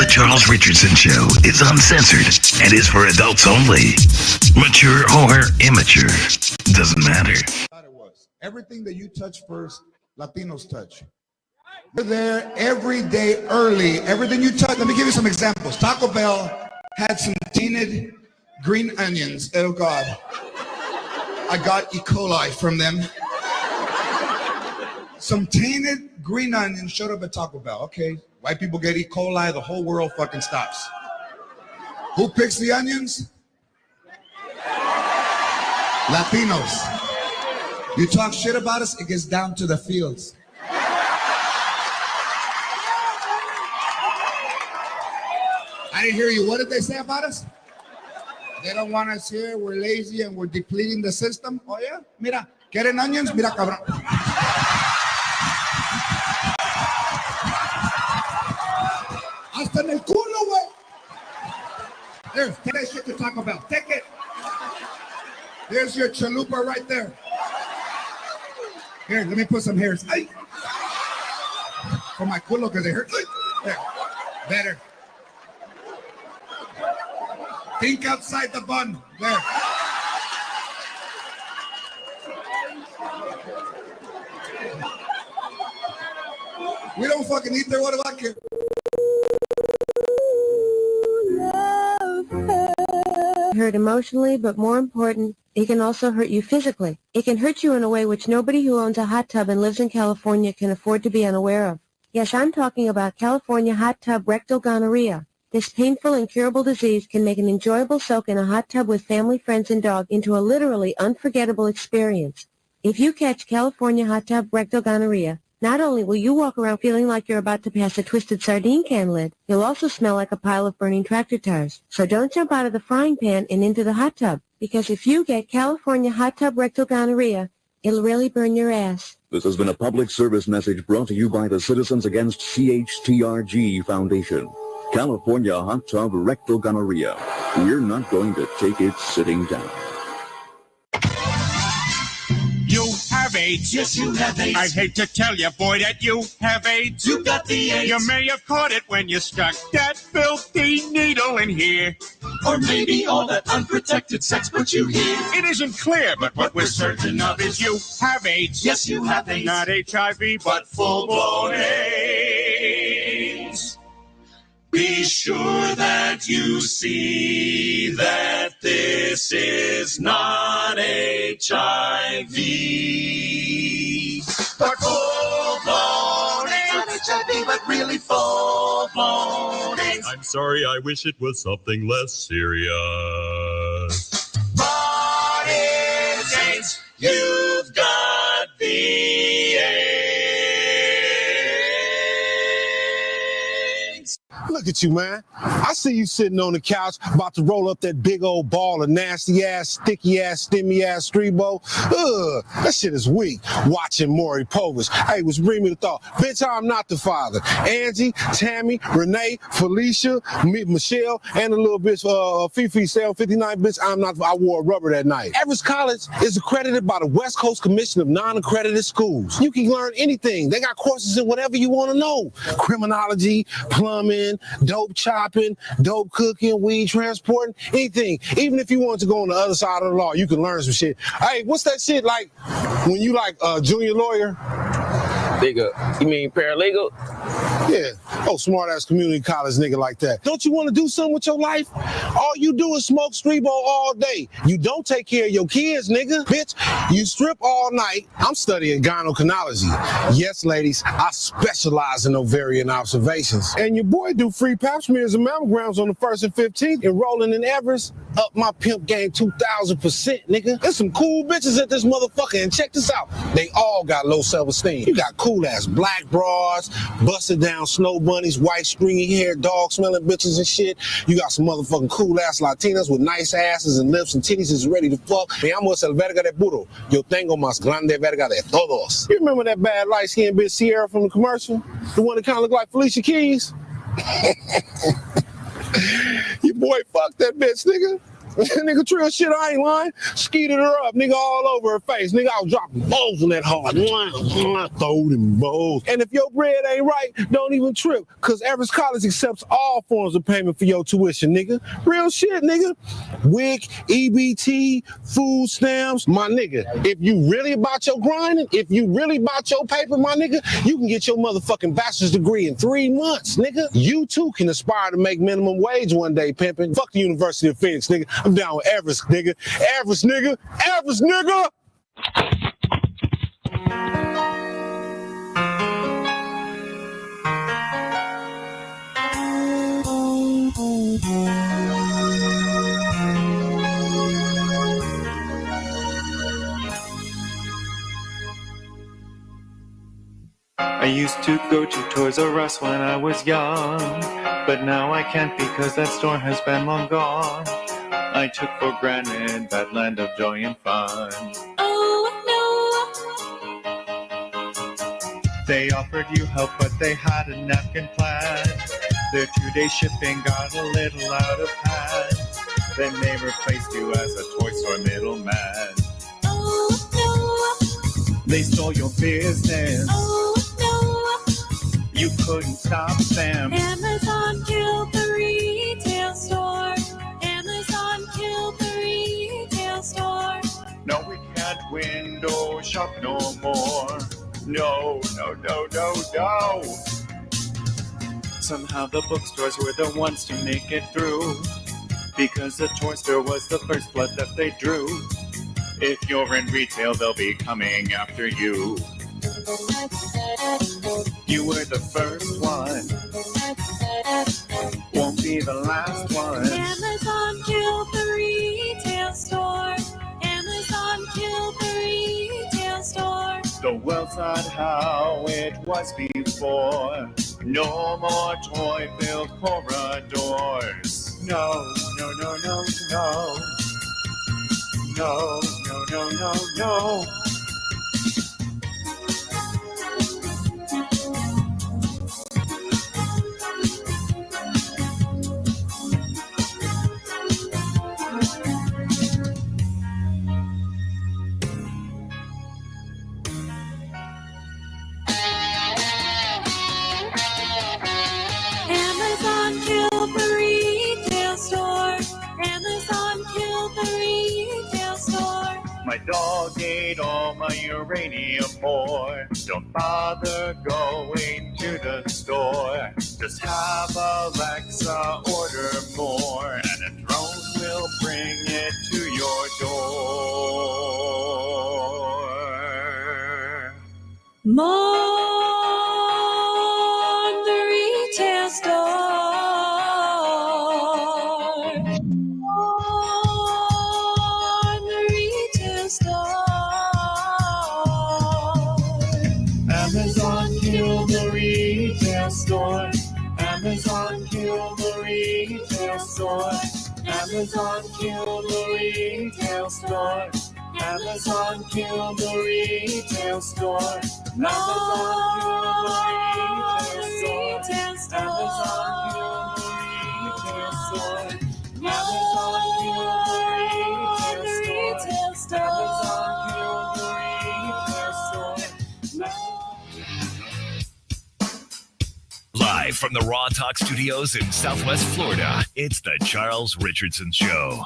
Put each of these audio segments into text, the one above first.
The Charles Richardson Show is uncensored and is for adults only. Mature or immature, doesn't matter. It was everything that you touch first, Latinos touch. We're there every day early. Everything you touch. Let me give you some examples. Taco Bell had some tainted green onions. Oh God, I got E. coli from them. Some tainted green onions showed up at Taco Bell. Okay, white people get E. coli, the whole world fucking stops. Who picks the onions? Latinos. You talk shit about us, it gets down to the fields. I didn't hear you. What did they say about us? They don't want us here. We're lazy and we're depleting the system. Oh yeah? Mira, ¿quieren onions? Mira, cabrón. Hasta en el culo, güey. There, take that shit to Taco Bell. Take it. There's your chalupa right there. Here, let me put some hairs. Ay. For my culo, because they hurt. Ay. There. Better. Think outside the bun. There. We don't fucking eat there. What do I care? Hurt emotionally, but more important, it can also hurt you physically. It can hurt you in a way which nobody who owns a hot tub and lives in California can afford to be unaware of. Yes, I'm talking about California hot tub rectal gonorrhea. This painful, incurable disease can make an enjoyable soak in a hot tub with family, friends, and dog into a literally unforgettable experience. If you catch California hot tub rectal gonorrhea, not only will you walk around feeling like you're about to pass a twisted sardine can lid, you'll also smell like a pile of burning tractor tires. So don't jump out of the frying pan and into the hot tub, because if you get California hot tub rectal gonorrhea, it'll really burn your ass. This has been a public service message brought to you by the Citizens Against CHTRG Foundation. California hot tub rectal gonorrhea. We're not going to take it sitting down. You have AIDS. Yes, you have AIDS. I'd hate to tell you, boy, that you have AIDS. You got the AIDS. You may have caught it when you stuck that filthy needle in here. Or maybe all that unprotected sex put you here. It isn't clear, but what we're certain of is you have AIDS. Yes, you have AIDS. Not HIV, but full-blown AIDS. Be sure that you see that this is not HIV. But full-blown AIDS. Not HIV, but really full-blown AIDS. I'm sorry, I wish it was something less serious. But it's AIDS. You've got the AIDS. Look at you, man. I see you sitting on the couch about to roll up that big old ball of nasty ass, sticky ass, stimmy ass Strebo. Ugh, that shit is weak. Watching Maury Povich. Hey, which bring me to thought. Bitch, I'm not the father. Angie, Tammy, Renee, Felicia, Michelle, and the little bitch, Fifi, 759 bitch, I'm not, I wore rubber that night. Everest College is accredited by the West Coast Commission of Non-Accredited Schools. You can learn anything. They got courses in whatever you want to know. Criminology, plumbing, dope chopping, dope cooking, weed transporting, anything. Even if you want to go on the other side of the law, you can learn some shit. Hey, what's that shit like when you like a junior lawyer? Nigga, you mean paralegal? Yeah. Oh, smart ass community college nigga like that. Don't you want to do something with your life? All you do is smoke Strebo all day. You don't take care of your kids, nigga. Bitch, you strip all night. I'm studying gynecologist. Yes, ladies, I specialize in ovarian observations. And your boy do free pap smears and mammograms on the 1st and 15th. Enrolling in Everest, up my pimp game 2,000%, nigga. There's some cool bitches at this motherfucker, and check this out. They all got low self-esteem. You got cool ass black bras, busted down snow bunnies, white stringy hair, dog smelling bitches and shit. You got some motherfucking cool ass Latinas with nice asses and lips and titties is ready to fuck. Me amo es el verga de puro. Yo tengo más grande verga de todos. You remember that bad light-skinned bitch Sierra from the commercial? The one that kind of looked like Felicia Keys? Your boy fucked that bitch, nigga. Nigga, Trill shit, I ain't lying. Skeeted her up, nigga, all over her face. Nigga, I was dropping balls on that hard. Throw them balls. And if your bread ain't right, don't even trip, because Everest College accepts all forms of payment for your tuition, nigga. Real shit, nigga. WIC, EBT, food stamps. My nigga, if you really about your grinding, if you really about your paper, my nigga, you can get your motherfucking bachelor's degree in 3 months, nigga. You too can aspire to make minimum wage one day, pimping. Fuck the University of Phoenix, nigga. I'm down with Everest, nigga. Everest, nigga. Everest, nigga. I used to go to Toys R Us when I was young, but now I can't because that store has been long gone. I took for granted that land of joy and fun. Oh no! They offered you help, but they had a napkin plan. Their 2-day shipping got a little out of hand. Then they replaced you as a toy store middleman. Oh no! They stole your business. Oh no! You couldn't stop them. Amazon killed the retail store. Amazon killed the retail store. No, we can't window shop no more. No, no, no, no, no. Somehow the bookstores were the ones to make it through, because the toy store was the first blood that they drew. If you're in retail, they'll be coming after you. You were the first one, won't be the last one. Amazon killed the retail store. Amazon killed the retail store. The world's not how it was before. No more toy-filled corridors. No, no, no, no, no. No, no, no, no, no. Amazon killed the retail store. Amazon killed the retail store. My dog ate all my uranium ore. Don't bother going to the store. Just have Alexa order more, and a drone will bring it to your door. More on the retail store. Amazon killed the retail store. Amazon killed the retail store. Amazon killed the retail store. Amazon killed the retail store. Amazon killed the retail store. Amazon killed the retail store. Amazon killed the retail store. Amazon killed the retail store. Live from the Raw Talk Studios in Southwest Florida, it's the Charles Richardson Show.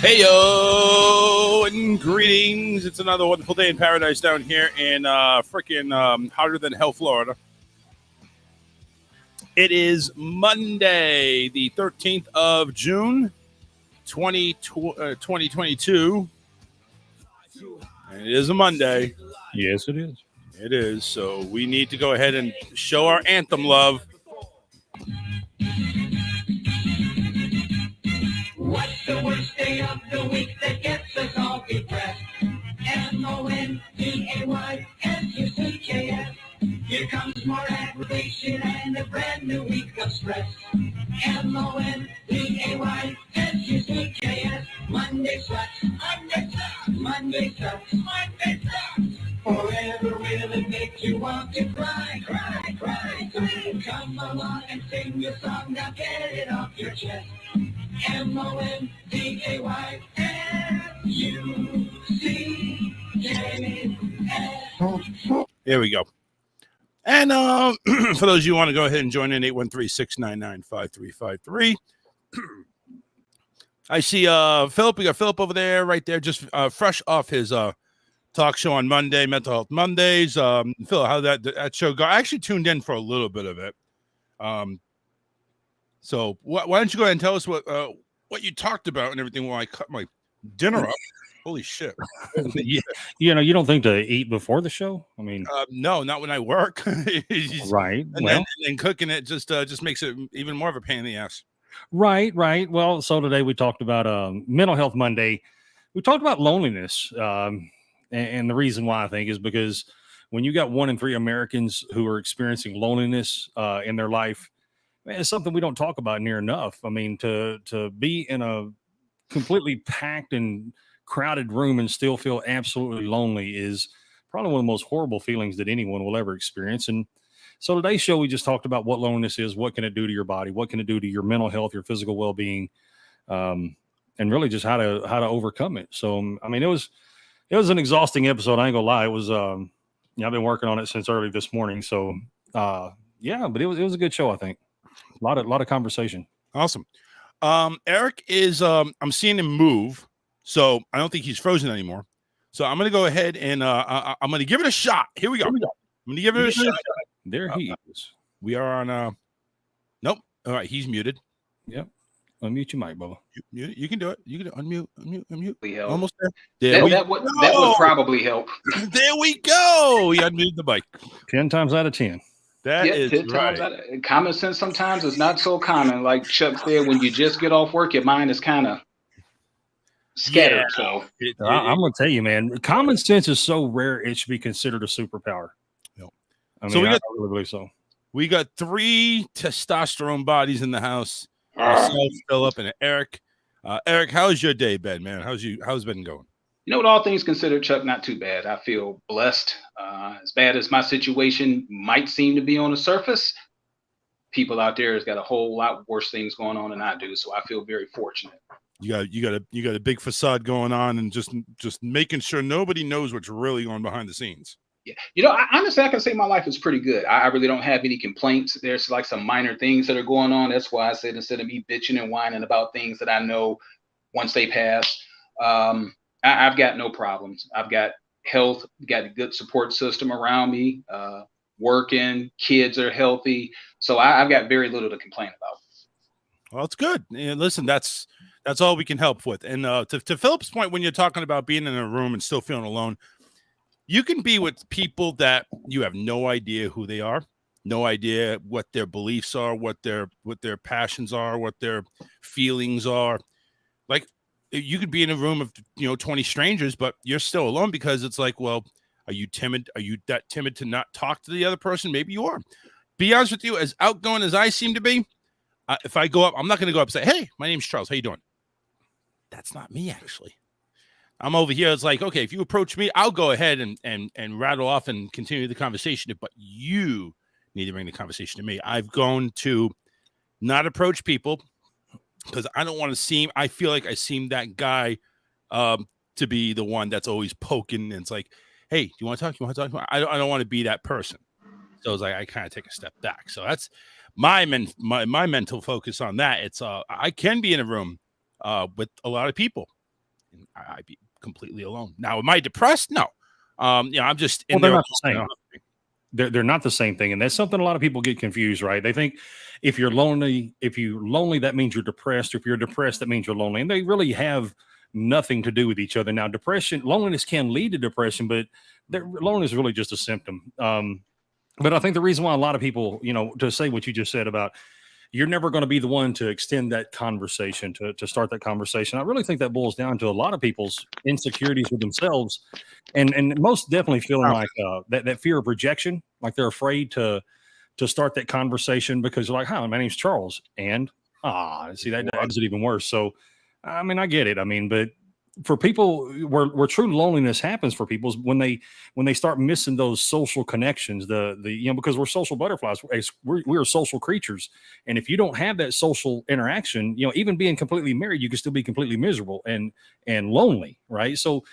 Hey yo, and greetings. It's another wonderful day in paradise down here in freaking hotter than hell, Florida. It is Monday, the 13th of June, 2022. And it is a Monday. Yes, it is. It is. So we need to go ahead and show our anthem love. What's the worst day of the week that gets us all depressed? MONDAYSUCKS. Here comes more aggravation and a brand new week of stress. MONDAYSUCKS. Monday sucks. Monday sucks. Monday sucks. Monday sucks. Forever will it make you want to cry, cry, cry. Come along and sing your song, now get it off your chest. MONDAYSUCK. There we go. And for those of you who want to go ahead and join in, 813-699-5353. I see Philip. We got Philip over there, right there, just fresh off his talk show on Monday, Mental Health Mondays. Phil, how that show go? I actually tuned in for a little bit of it. So why don't you go ahead and tell us what you talked about and everything while I cut my dinner up. Holy shit. You know, you don't think to eat before the show? I mean, no, not when I work. Right. And then cooking it just makes it even more of a pain in the ass. Right. Well, so today we talked about Mental Health Monday. We talked about loneliness. And the reason why I think is because when you got 1 in 3 Americans who are experiencing loneliness in their life, man, it's something we don't talk about near enough. I mean, to be in a completely packed and crowded room and still feel absolutely lonely is probably one of the most horrible feelings that anyone will ever experience. And so today's show, we just talked about what loneliness is, what can it do to your body, what can it do to your mental health, your physical well-being, and really just how to overcome it. So, I mean, it was an exhausting episode. I ain't gonna lie. It was, I've been working on it since early this morning. So, yeah, but it was a good show. I think a lot of conversation. Awesome. Eric is, I'm seeing him move. So I don't think he's frozen anymore. So I'm going to go ahead and I'm going to give it a shot. Here we go. I'm going to give it a shot. There he is. We are on. Nope. All right. He's muted. Yep. Unmute your mic, Bubba. You can do it. You can unmute. Help. Almost there. That would probably help. There we go. He unmuted the mic. 10 times out of 10. That is 10 right. times common sense sometimes is not so common. Like Chuck said, when you just get off work, your mind is kind of scattered. Yeah. So I'm gonna tell you, man, common sense is so rare it should be considered a superpower. Yep. I mean, So I really believe so. We got 3 testosterone bodies in the house. Myself, Philip, and Eric. Eric, how's your day been, man? How's it been going? You know what, all things considered, Chuck, not too bad. I feel blessed. As bad as my situation might seem to be on the surface, people out there has got a whole lot worse things going on than I do. So I feel very fortunate. You got a big facade going on and just making sure nobody knows what's really going behind the scenes. Yeah. You know, honestly, I can say my life is pretty good. I really don't have any complaints. There's like some minor things that are going on. That's why I said, instead of me bitching and whining about things that I know once they pass, I've got no problems. I've got health, got a good support system around me, working, kids are healthy. So I've got very little to complain about. Well, it's good. And listen, that's all we can help with. And to Philip's point, when you're talking about being in a room and still feeling alone, you can be with people that you have no idea who they are, no idea what their beliefs are, what their passions are, what their feelings are. Like, you could be in a room of 20 strangers, but you're still alone because it's like, well, are you timid? Are you that timid to not talk to the other person? Maybe you are. Be honest with you, as outgoing as I seem to be, if I go up, I'm not going to go up and say, "Hey, my name's Charles. How you doing?" That's not me, actually. I'm over here. It's like, okay, if you approach me, I'll go ahead and rattle off and continue the conversation. But you need to bring the conversation to me. I've gone to not approach people because I don't want to seem. I feel like I seem that guy to be the one that's always poking. And it's like, hey, do you want to talk? You want to talk? I don't want to be that person. So it's like I kind of take a step back. So that's my mental focus on that. It's I can be in a room with a lot of people. I'd be completely alone. Now, am I depressed? No. I'm just in there. They're not the same. They're not the same thing. And that's something a lot of people get confused, right? They think if you're lonely, that means you're depressed. Or if you're depressed, that means you're lonely. And they really have nothing to do with each other. Now, loneliness can lead to depression, but loneliness is really just a symptom. But I think the reason why a lot of people, to say what you just said about you're never going to be the one to extend that conversation, to start that conversation. I really think that boils down to a lot of people's insecurities with themselves and most definitely feeling like that fear of rejection, like they're afraid to start that conversation because they're like, hi, my name's Charles. And see, that makes it even worse. So, I mean, I get it. I mean, but for people where true loneliness happens for people is when they start missing those social connections, because we're social butterflies, we're social creatures. And if you don't have that social interaction, even being completely married, you can still be completely miserable and lonely. Right. So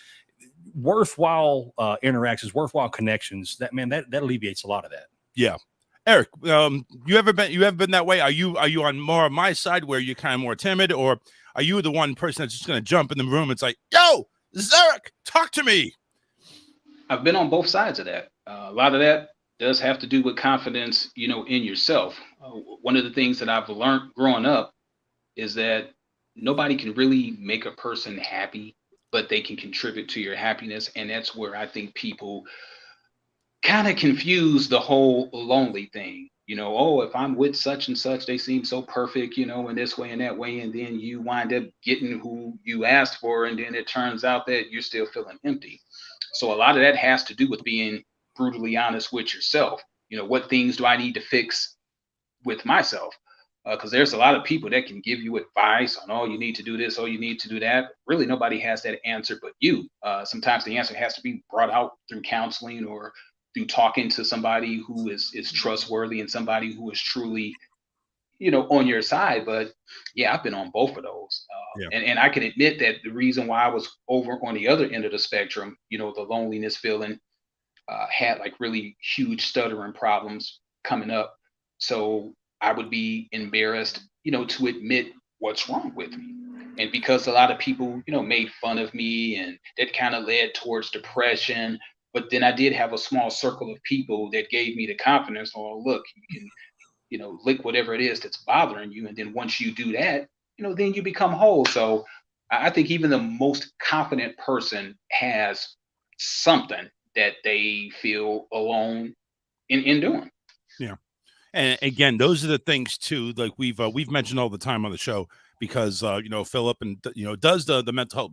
worthwhile interactions, worthwhile connections, that alleviates a lot of that. Yeah. Eric, you ever been that way? Are you on more of my side where you're kind of more timid, or are you the one person that's just going to jump in the room? It's like, yo, this is Eric, talk to me. I've been on both sides of that. A lot of that does have to do with confidence, in yourself. One of the things that I've learned growing up is that nobody can really make a person happy, but they can contribute to your happiness. And that's where I think people kind of confuse the whole lonely thing. If I'm with such and such, they seem so perfect, in this way and that way. And then you wind up getting who you asked for. And then it turns out that you're still feeling empty. So a lot of that has to do with being brutally honest with yourself. What things do I need to fix with myself? Because there's a lot of people that can give you advice on, oh, you need to do this, oh, you need to do that. Really, nobody has that answer but you. Sometimes the answer has to be brought out through counseling or through talking to somebody who is trustworthy and somebody who is truly, on your side. But yeah, I've been on both of those. And I can admit that the reason why I was over on the other end of the spectrum, the loneliness feeling, had like really huge stuttering problems coming up. So I would be embarrassed, to admit what's wrong with me. And because a lot of people, made fun of me, and that kind of led towards depression. But then I did have a small circle of people that gave me the confidence, oh, look, you can, lick whatever it is that's bothering you. And then once you do that, then you become whole. So I think even the most confident person has something that they feel alone in doing. Yeah. And again, those are the things too, like we've mentioned all the time on the show, because Philip and does the mental health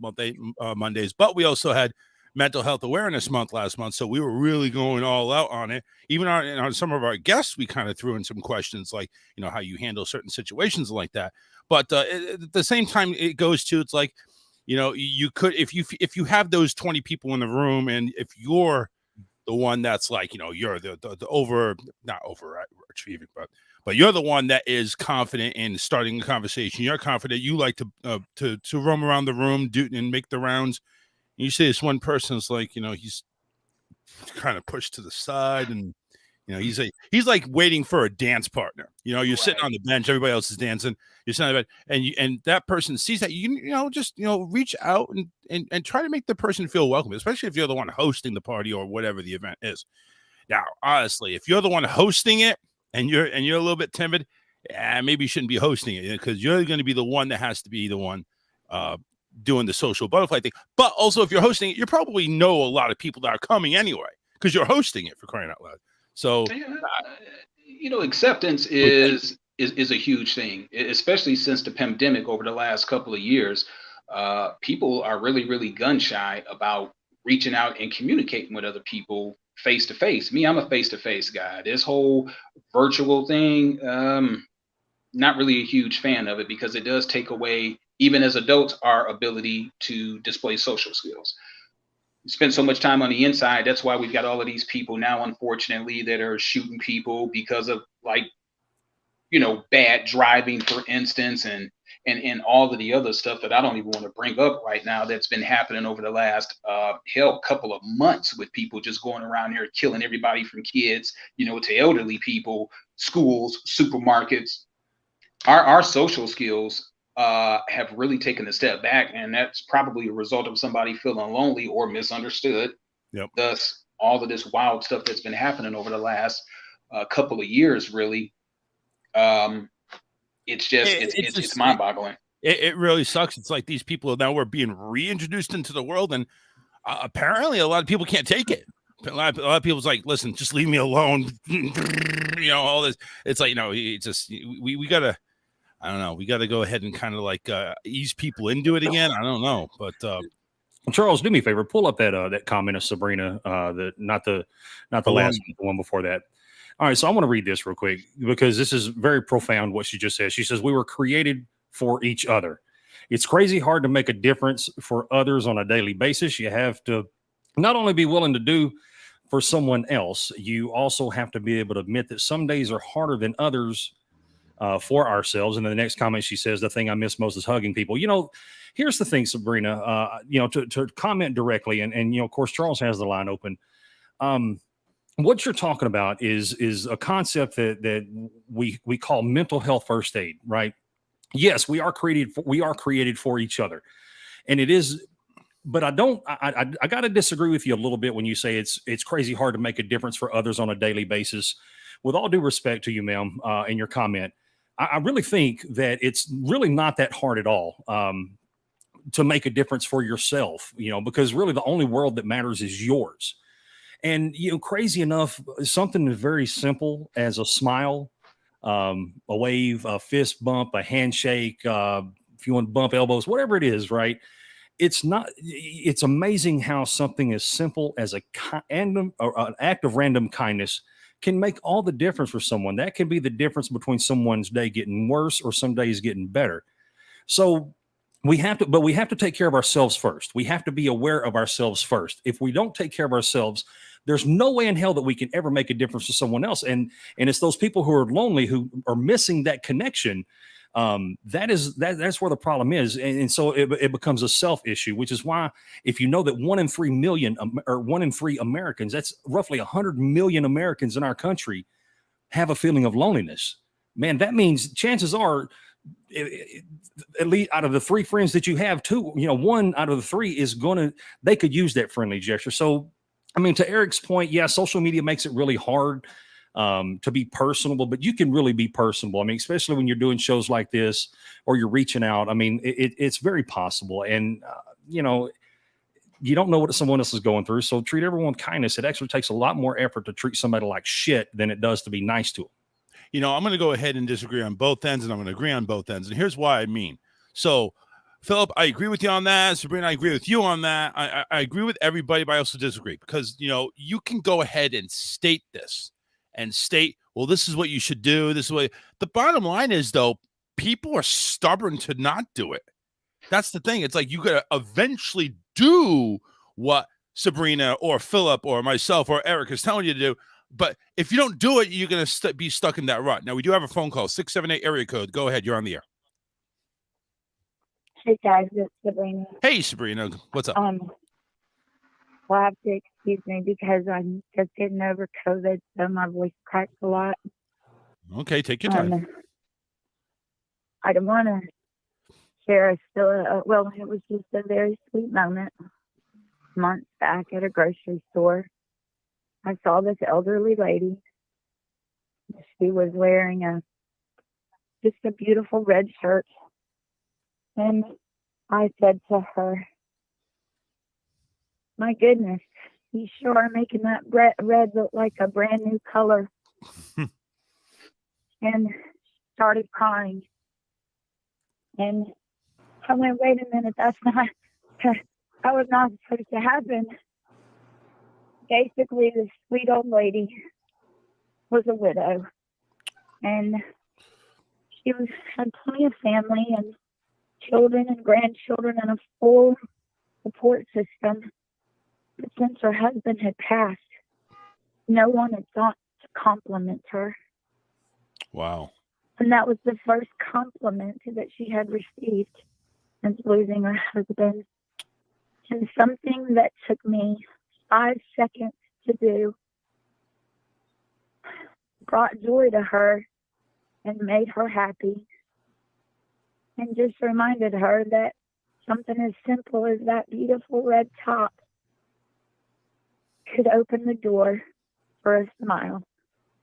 Mondays, but we also had Mental Health Awareness Month last month, so we were really going all out on it. Even on some of our guests, we kind of threw in some questions like, how you handle certain situations like that. But at the same time, it goes to, it's like, you could, if you have those 20 people in the room, and if you're the one that's like, you're the not overachieving, but you're the one that is confident in starting a conversation. You're confident. You like to roam around the room, and make the rounds. And you see this one person's like, he's kind of pushed to the side, and he's like waiting for a dance partner. You're sitting on the bench, everybody else is dancing. You're sitting on the bench, and that person sees that, just reach out and try to make the person feel welcome, especially if you're the one hosting the party or whatever the event is. Now, honestly, if you're the one hosting it and you're a little bit timid, maybe you shouldn't be hosting it, because you're going to be the one that has to be the one doing the social butterfly thing. But also, if you're hosting it, you probably know a lot of people that are coming anyway, because you're hosting it, for crying out loud. So, acceptance is a huge thing, especially since the pandemic over the last couple of years. People are really, really gun shy about reaching out and communicating with other people face to face. Me, I'm a face to face guy. This whole virtual thing, not really a huge fan of it, because it does take away, even as adults, our ability to display social skills. Spend so much time on the inside. That's why we've got all of these people now, unfortunately, that are shooting people because of bad driving, for instance, and all of the other stuff that I don't even want to bring up right now that's been happening over the last couple of months, with people just going around here killing everybody from kids, to elderly people, schools, supermarkets. Our social skills have really taken a step back, and that's probably a result of somebody feeling lonely or misunderstood. Yep. Thus, all of this wild stuff that's been happening over the last couple of years, really, it's mind-boggling. It really sucks. It's like these people now we're being reintroduced into the world, and apparently a lot of people can't take it. A lot of people's like, listen, just leave me alone. All this. It's like, it's just we gotta. I don't know. We got to go ahead and kind of like ease people into it again. I don't know, but Charles, do me a favor, pull up that comment of Sabrina, not the last one, the one before that. All right, so I want to read this real quick, because this is very profound what she just said. She says, we were created for each other. It's crazy hard to make a difference for others on a daily basis. You have to not only be willing to do for someone else, you also have to be able to admit that some days are harder than others for ourselves. And in the next comment, she says, the thing I miss most is hugging people. Here's the thing, Sabrina, to comment directly. And, of course, Charles has the line open. What you're talking about is a concept that we call mental health first aid, right? Yes, we are created for each other. And it is, but I got to disagree with you a little bit when you say it's crazy hard to make a difference for others on a daily basis. With all due respect to you, ma'am, in your comment, I really think that it's really not that hard at all to make a difference for yourself, because really the only world that matters is yours. And, crazy enough, something very simple as a smile, a wave, a fist bump, a handshake, if you want to bump elbows, whatever it is, right? It's amazing how something as simple as an act of random kindness can make all the difference for someone. That can be the difference between someone's day getting worse or some days getting better. So we have to take care of ourselves first. We have to be aware of ourselves first. If we don't take care of ourselves, there's no way in hell that we can ever make a difference to someone else. And it's those people who are lonely, who are missing that connection. That's where the problem is. And so it becomes a self issue, which is why if you know that 1 in 3 million or 1 in 3 Americans, that's roughly 100 million Americans in our country have a feeling of loneliness, man, that means chances are at least out of the 3 friends that you have, 1 out of the 3 they could use that friendly gesture. So, I mean, to Eric's point, yeah, social media makes it really hard to be personable, but you can really be personable. I mean, especially when you're doing shows like this or you're reaching out. I mean, it's very possible. And, you don't know what someone else is going through. So treat everyone with kindness. It actually takes a lot more effort to treat somebody like shit than it does to be nice to them. I'm going to go ahead and disagree on both ends, and I'm going to agree on both ends. And here's why I mean. So, Philip, I agree with you on that. Sabrina, I agree with you on that. I agree with everybody, but I also disagree because, you can go ahead and state this and state, well, this is what you should do. This is what the bottom line is, though, people are stubborn to not do it. That's the thing. It's like you got to eventually do what Sabrina or Philip or myself or Eric is telling you to do. But if you don't do it, you're going to be stuck in that rut. Now, we do have a phone call, 678 area code. Go ahead. You're on the air. Hey, guys. It's Sabrina. Hey, Sabrina. What's up? Well, I have to excuse me because I'm just getting over COVID, so my voice cracks a lot. Okay, take your time. I don't want to share it was just a very sweet moment. Months back at a grocery store, I saw this elderly lady. She was wearing just a beautiful red shirt. And I said to her, my goodness, you sure are making that red look like a brand new color. And started crying. And I went, wait a minute, that was not supposed to happen. Basically, this sweet old lady was a widow. And she had plenty of family and children and grandchildren and a full support system. But since her husband had passed, no one had thought to compliment her. Wow. And that was the first compliment that she had received since losing her husband. And something that took me 5 seconds to do brought joy to her and made her happy. And just reminded her that something as simple as that beautiful red top could open the door for a smile.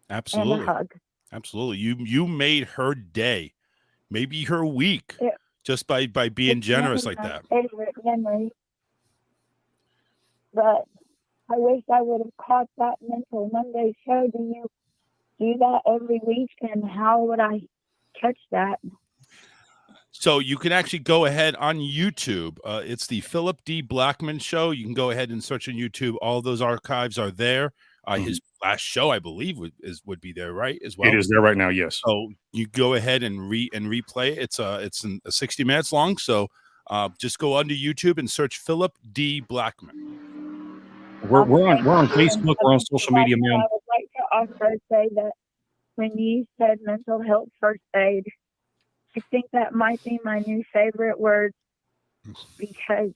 Absolutely. And a hug. Absolutely. You made her day, maybe her week, just by being generous like that. Favorite memory. But I wish I would have caught that Mental Monday show. Do you do that every week? And how would I catch that? So you can actually go ahead on YouTube. It's the Philip D. Blackman Show. You can go ahead and search on YouTube. All those archives are there. His last show, I believe, would be there, right? As well, it is there right now. Yes. So you go ahead and replay it. It's 60 minutes long. So just go onto YouTube and search Philip D. Blackman. We're on Facebook. We're on social media, man. I would like to also say that when you said mental health first aid, I think that might be my new favorite word because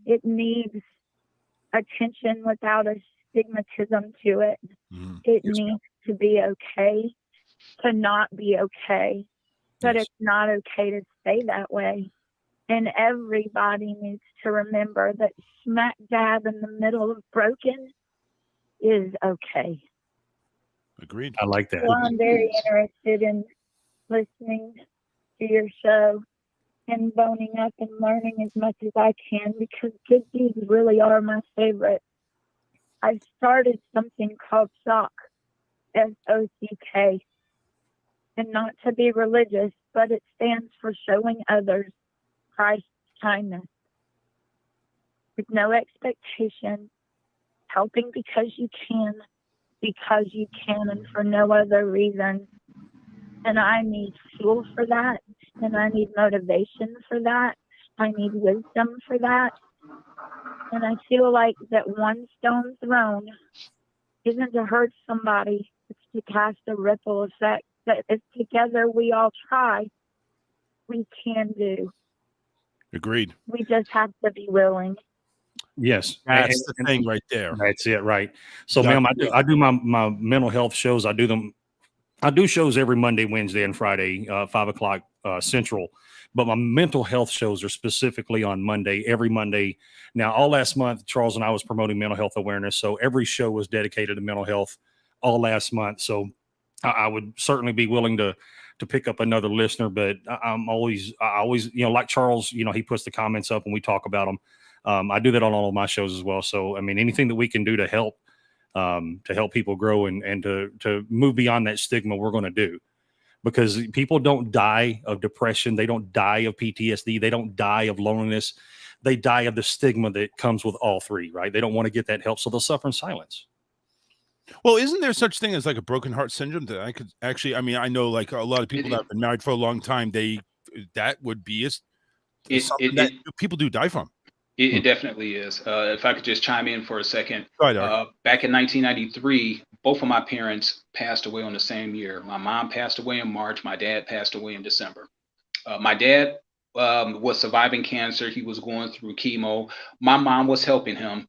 it needs attention without a stigmatism to it. It needs to be okay to not be okay, but it's not okay to stay that way. And everybody needs to remember that smack dab in the middle of broken is okay. Agreed. I like that. Well, I'm very interested in listening to your show and boning up and learning as much as I can because good deeds really are my favorite. I started something called SOCK, SOCK, and not to be religious, but it stands for showing others Christ's kindness. With no expectation, helping because you can and for no other reason. And I need fuel for that, and I need motivation for that. I need wisdom for that. And I feel like that one stone thrown isn't to hurt somebody, it's to cast a ripple effect that if together we all try, we can do. Agreed. We just have to be willing. Yes, that's the thing right there. That's it, right? So, ma'am, I do my mental health shows. I do shows every Monday, Wednesday, and Friday, 5 o'clock Central. But my mental health shows are specifically on Monday, every Monday. Now, all last month, Charles and I was promoting mental health awareness. So every show was dedicated to mental health all last month. So I would certainly be willing to pick up another listener. But I always, like Charles, he puts the comments up and we talk about them. I do that on all of my shows as well. So, I mean, anything that we can do to help people grow and to move beyond that stigma, we're going to do. Because people don't die of depression. They don't die of PTSD. They don't die of loneliness. They die of the stigma that comes with all three, right? They don't want to get that help, so they'll suffer in silence. Well, isn't there such thing as like a broken heart syndrome that I could actually, I know like a lot of people that have been married for a long time, that would be something that people do die from. It definitely is. If I could just chime in for a second. Go ahead, back in 1993, both of my parents passed away on the same year. My mom passed away in March. My dad passed away in December. My dad was surviving cancer. He was going through chemo. My mom was helping him.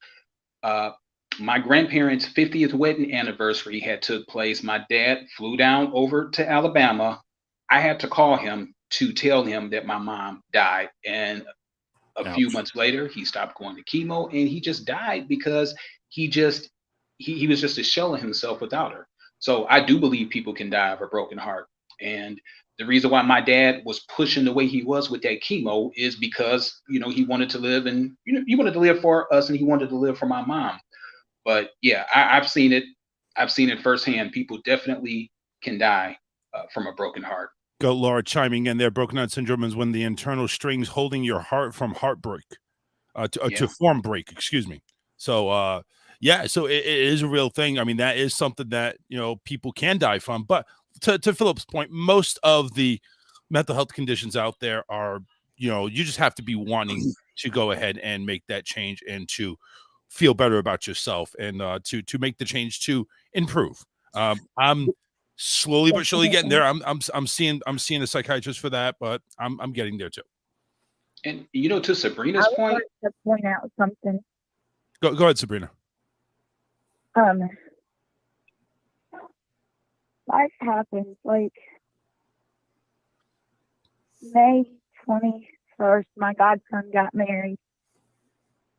My grandparents' 50th wedding anniversary had took place. My dad flew down over to Alabama. I had to call him to tell him that my mom died. And a few months later, he stopped going to chemo and he just died because he was just a shell of himself without her. So I do believe people can die of a broken heart. And the reason why my dad was pushing the way he was with that chemo is because, he wanted to live and, he wanted to live for us and he wanted to live for my mom. But yeah, I've seen it. I've seen it firsthand. People definitely can die from a broken heart. Go, Laura, chiming in there. Broken heart syndrome is when the internal strings holding your heart from heartbreak to form break. Excuse me. So, so it is a real thing. I mean, that is something that people can die from. But to Philip's point, most of the mental health conditions out there are, you just have to be wanting to go ahead and make that change and to feel better about yourself and to make the change to improve. I'm slowly but surely getting there. I'm seeing a psychiatrist for that, but I'm getting there too. And to Sabrina's point, like to point out something. Go ahead, Sabrina. Life happens. Like May 21st, my godson got married.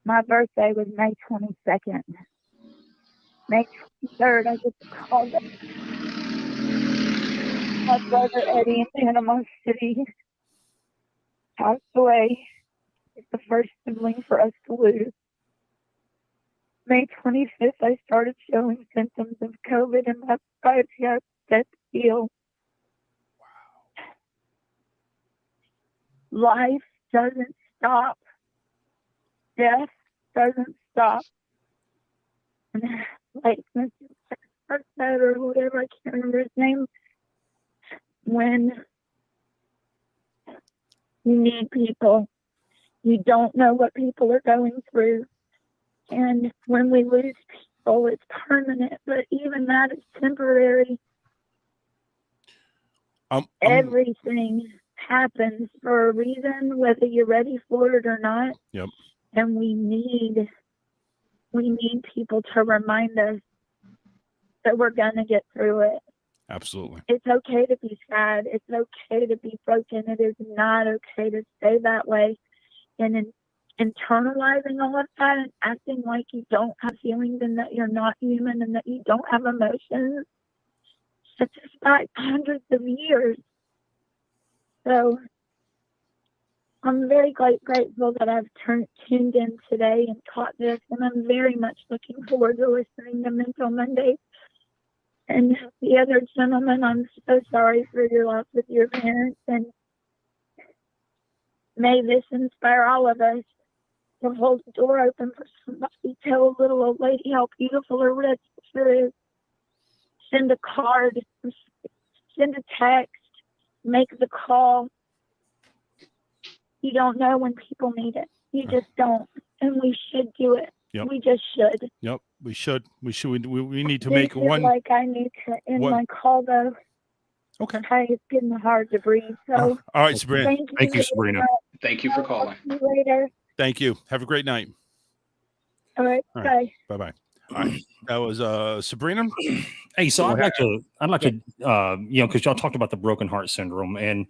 My birthday was May 22nd. May 23rd, I get the call that my brother Eddie in Panama City passed away. It's the first sibling for us to lose. May 25th, I started showing symptoms of COVID and my 5 years set to heal. Life doesn't stop. Death doesn't stop. like Mr. said, or whatever, I can't remember his name, when you need people, you don't know what people are going through. And when we lose people, it's permanent, but even that is temporary. Everything happens for a reason, whether you're ready for it or not. Yep. And we need people to remind us that we're gonna get through it. Absolutely. It's okay to be sad. It's okay to be broken. It is not okay to stay that way. And internalizing all of that and acting like you don't have feelings and that you're not human and that you don't have emotions, it's just back hundreds of years. So I'm very grateful that I've tuned in today and caught this, and I'm very much looking forward to listening to Mental Mondays. And the other gentleman, I'm so sorry for your loss with your parents, and may this inspire all of us to hold the door open for somebody, tell a little old lady how beautiful her red picture is, send a card, send a text, make the call. You don't know when people need it. You just don't. And we should do it. Yep. We just should. Yep. We should. We need to I make feel one. like I need to end my call, though. Okay. It's getting hard to breathe. So, all right, Sabrina. Thank you, Sabrina. Thank you for calling. See you later. Thank you. Have a great night. All right. All Bye. right. Bye-bye. All right. That was Sabrina. Hey, so I'd like to, because y'all talked about the broken heart syndrome, and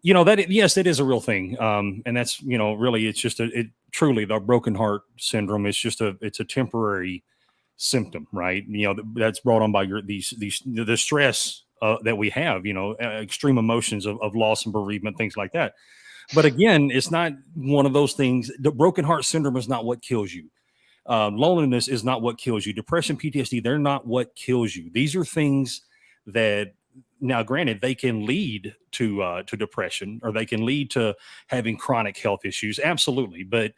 yes, it is a real thing. And that's, really, it's just truly the broken heart syndrome is just it's a temporary symptom, right? That's brought on by the stress that we have, extreme emotions of loss and bereavement, things like that. But again, it's not one of those things. The broken heart syndrome is not what kills you. Loneliness is not what kills you. Depression, PTSD, they're not what kills you. These are things that, now granted, they can lead to depression, or they can lead to having chronic health issues. Absolutely. But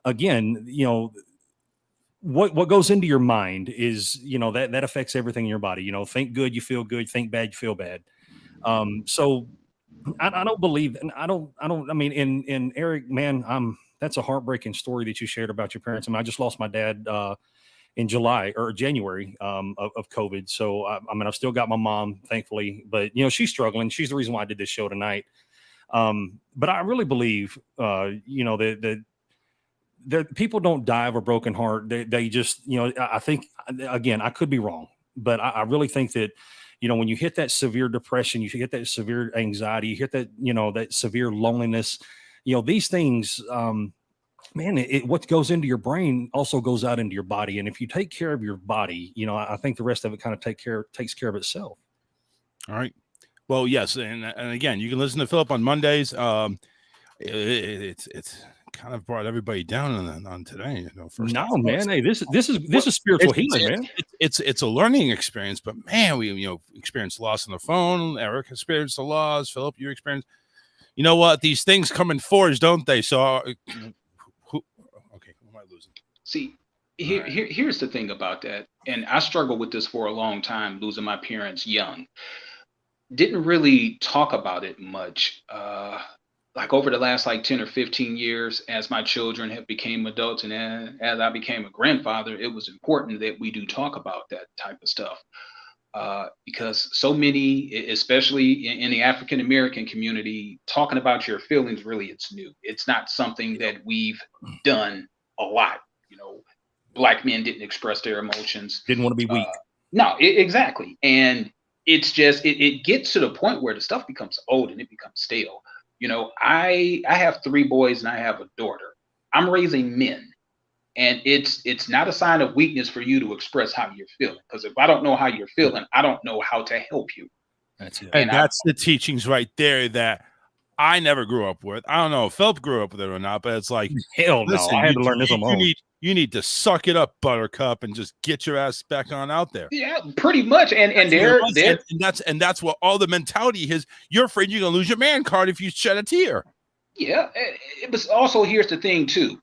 again, what goes into your mind is, that affects everything in your body. Think good, you feel good. Think bad, you feel bad. So I don't believe, and I mean, in Eric, man, that's a heartbreaking story that you shared about your parents. I mean, I just lost my dad in July or January of COVID. So I've still got my mom, thankfully, but she's struggling. She's the reason why I did this show tonight. But I really believe, that people don't die of a broken heart. They just, I think, again, I could be wrong, but I really think that, when you hit that severe depression, you hit that severe anxiety, you hit that, that severe loneliness, these things, man, what goes into your brain also goes out into your body. And if you take care of your body, I think the rest of it kind of takes care of itself. All right. Well, yes. And again, you can listen to Philip on Mondays. It's kind of brought everybody down on today. Man. Hey, this is spiritual healing, man. It's a learning experience, but man, we experienced loss on the phone. Eric experienced the loss. Philip, you experienced. You know what? These things come in force, don't they? So, okay, who am I losing? See, here's the thing about that, and I struggled with this for a long time, losing my parents young. Didn't really talk about it much. Like over the last 10 or 15 years, as my children have became adults and as I became a grandfather, it was important that we do talk about that type of stuff. Because so many, especially in the African-American community, talking about your feelings, really, it's new. It's not something that we've done a lot. Black men didn't express their emotions. Didn't want to be weak. No, exactly. And it's just, it gets to the point where the stuff becomes old and it becomes stale. I have 3 boys and I have a daughter. I'm raising men. And it's not a sign of weakness for you to express how you're feeling. Because if I don't know how you're feeling, I don't know how to help you. That's it. And that's the teachings right there that I never grew up with. I don't know if Philip grew up with it or not, but it's like, hell no, I had to learn this on my own. You need to suck it up, Buttercup, and just get your ass back on out there. Yeah, pretty much. And that's what all the mentality is. You're afraid you're gonna lose your man card if you shed a tear. Yeah, but also here's the thing too.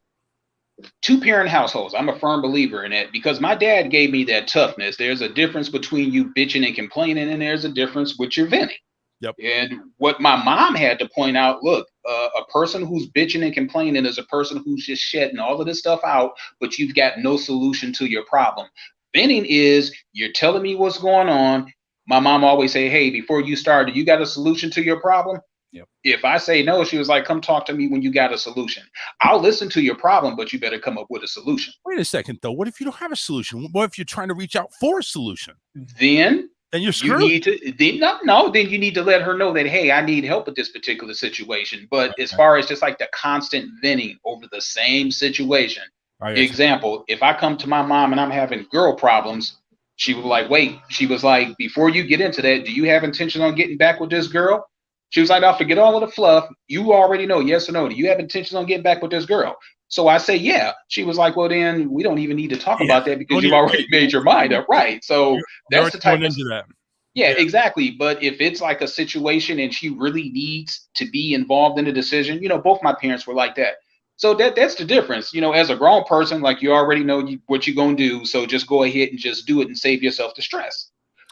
two-parent households. I'm a firm believer in that because my dad gave me that toughness. There's a difference between you bitching and complaining, and there's a difference with your venting. Yep. And what my mom had to point out, look, a person who's bitching and complaining is a person who's just shedding all of this stuff out, but you've got no solution to your problem. Venting is you're telling me what's going on. My mom always say, hey, before you start, you got a solution to your problem? Yep. If I say no, she was like, come talk to me when you got a solution. I'll listen to your problem, but you better come up with a solution. Wait a second, though. What if you don't have a solution? What if you're trying to reach out for a solution? Then you're screwed. You need to, then you need to let her know that, hey, I need help with this particular situation. But as far as just like the constant venting over the same situation, example, if I come to my mom and I'm having girl problems, she was like, wait, she was like, before you get into that, do you have intention on getting back with this girl? She was like, I'll forget all of the fluff. You already know, yes or no. Do you have intentions on getting back with this girl? So I say, yeah. She was like, well, then we don't even need to talk about that because you've already made your mind up. Right. So that's the type of into that. Yeah, exactly. But if it's like a situation and she really needs to be involved in the decision, both my parents were like that. So that's the difference. As a grown person, like you already know what you're going to do. So just go ahead and just do it and save yourself the stress.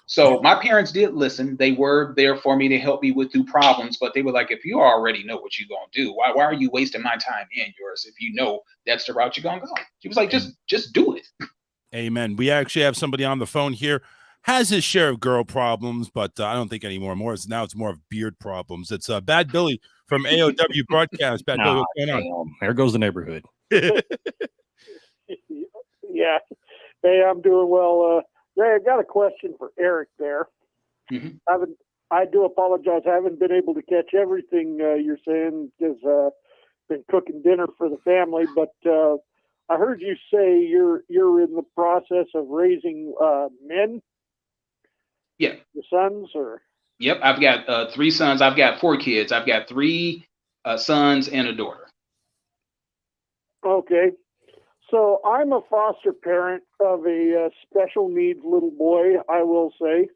So my parents did listen. They were there for me to help me through problems, but they were like, if you already know what you're going to do, why are you wasting my time and yours if you know that's the route you're going to go? She was like, just do it. Amen. We actually have somebody on the phone here, has his share of girl problems, but I don't think anymore. Now it's more of beard problems. It's Bad Billy from AOW Broadcast. Bad Billy, what's going on? There goes the neighborhood. Yeah. Hey, I'm doing well. Ray, I got a question for Eric there. Mm-hmm. I do apologize. I haven't been able to catch everything you're saying because been cooking dinner for the family. But I heard you say you're in the process of raising men. Yeah. Your sons, or? Yep. I've got 3 sons. I've got 4 kids. I've got 3 sons and a daughter. Okay. So I'm a foster parent of a special needs little boy, I will say.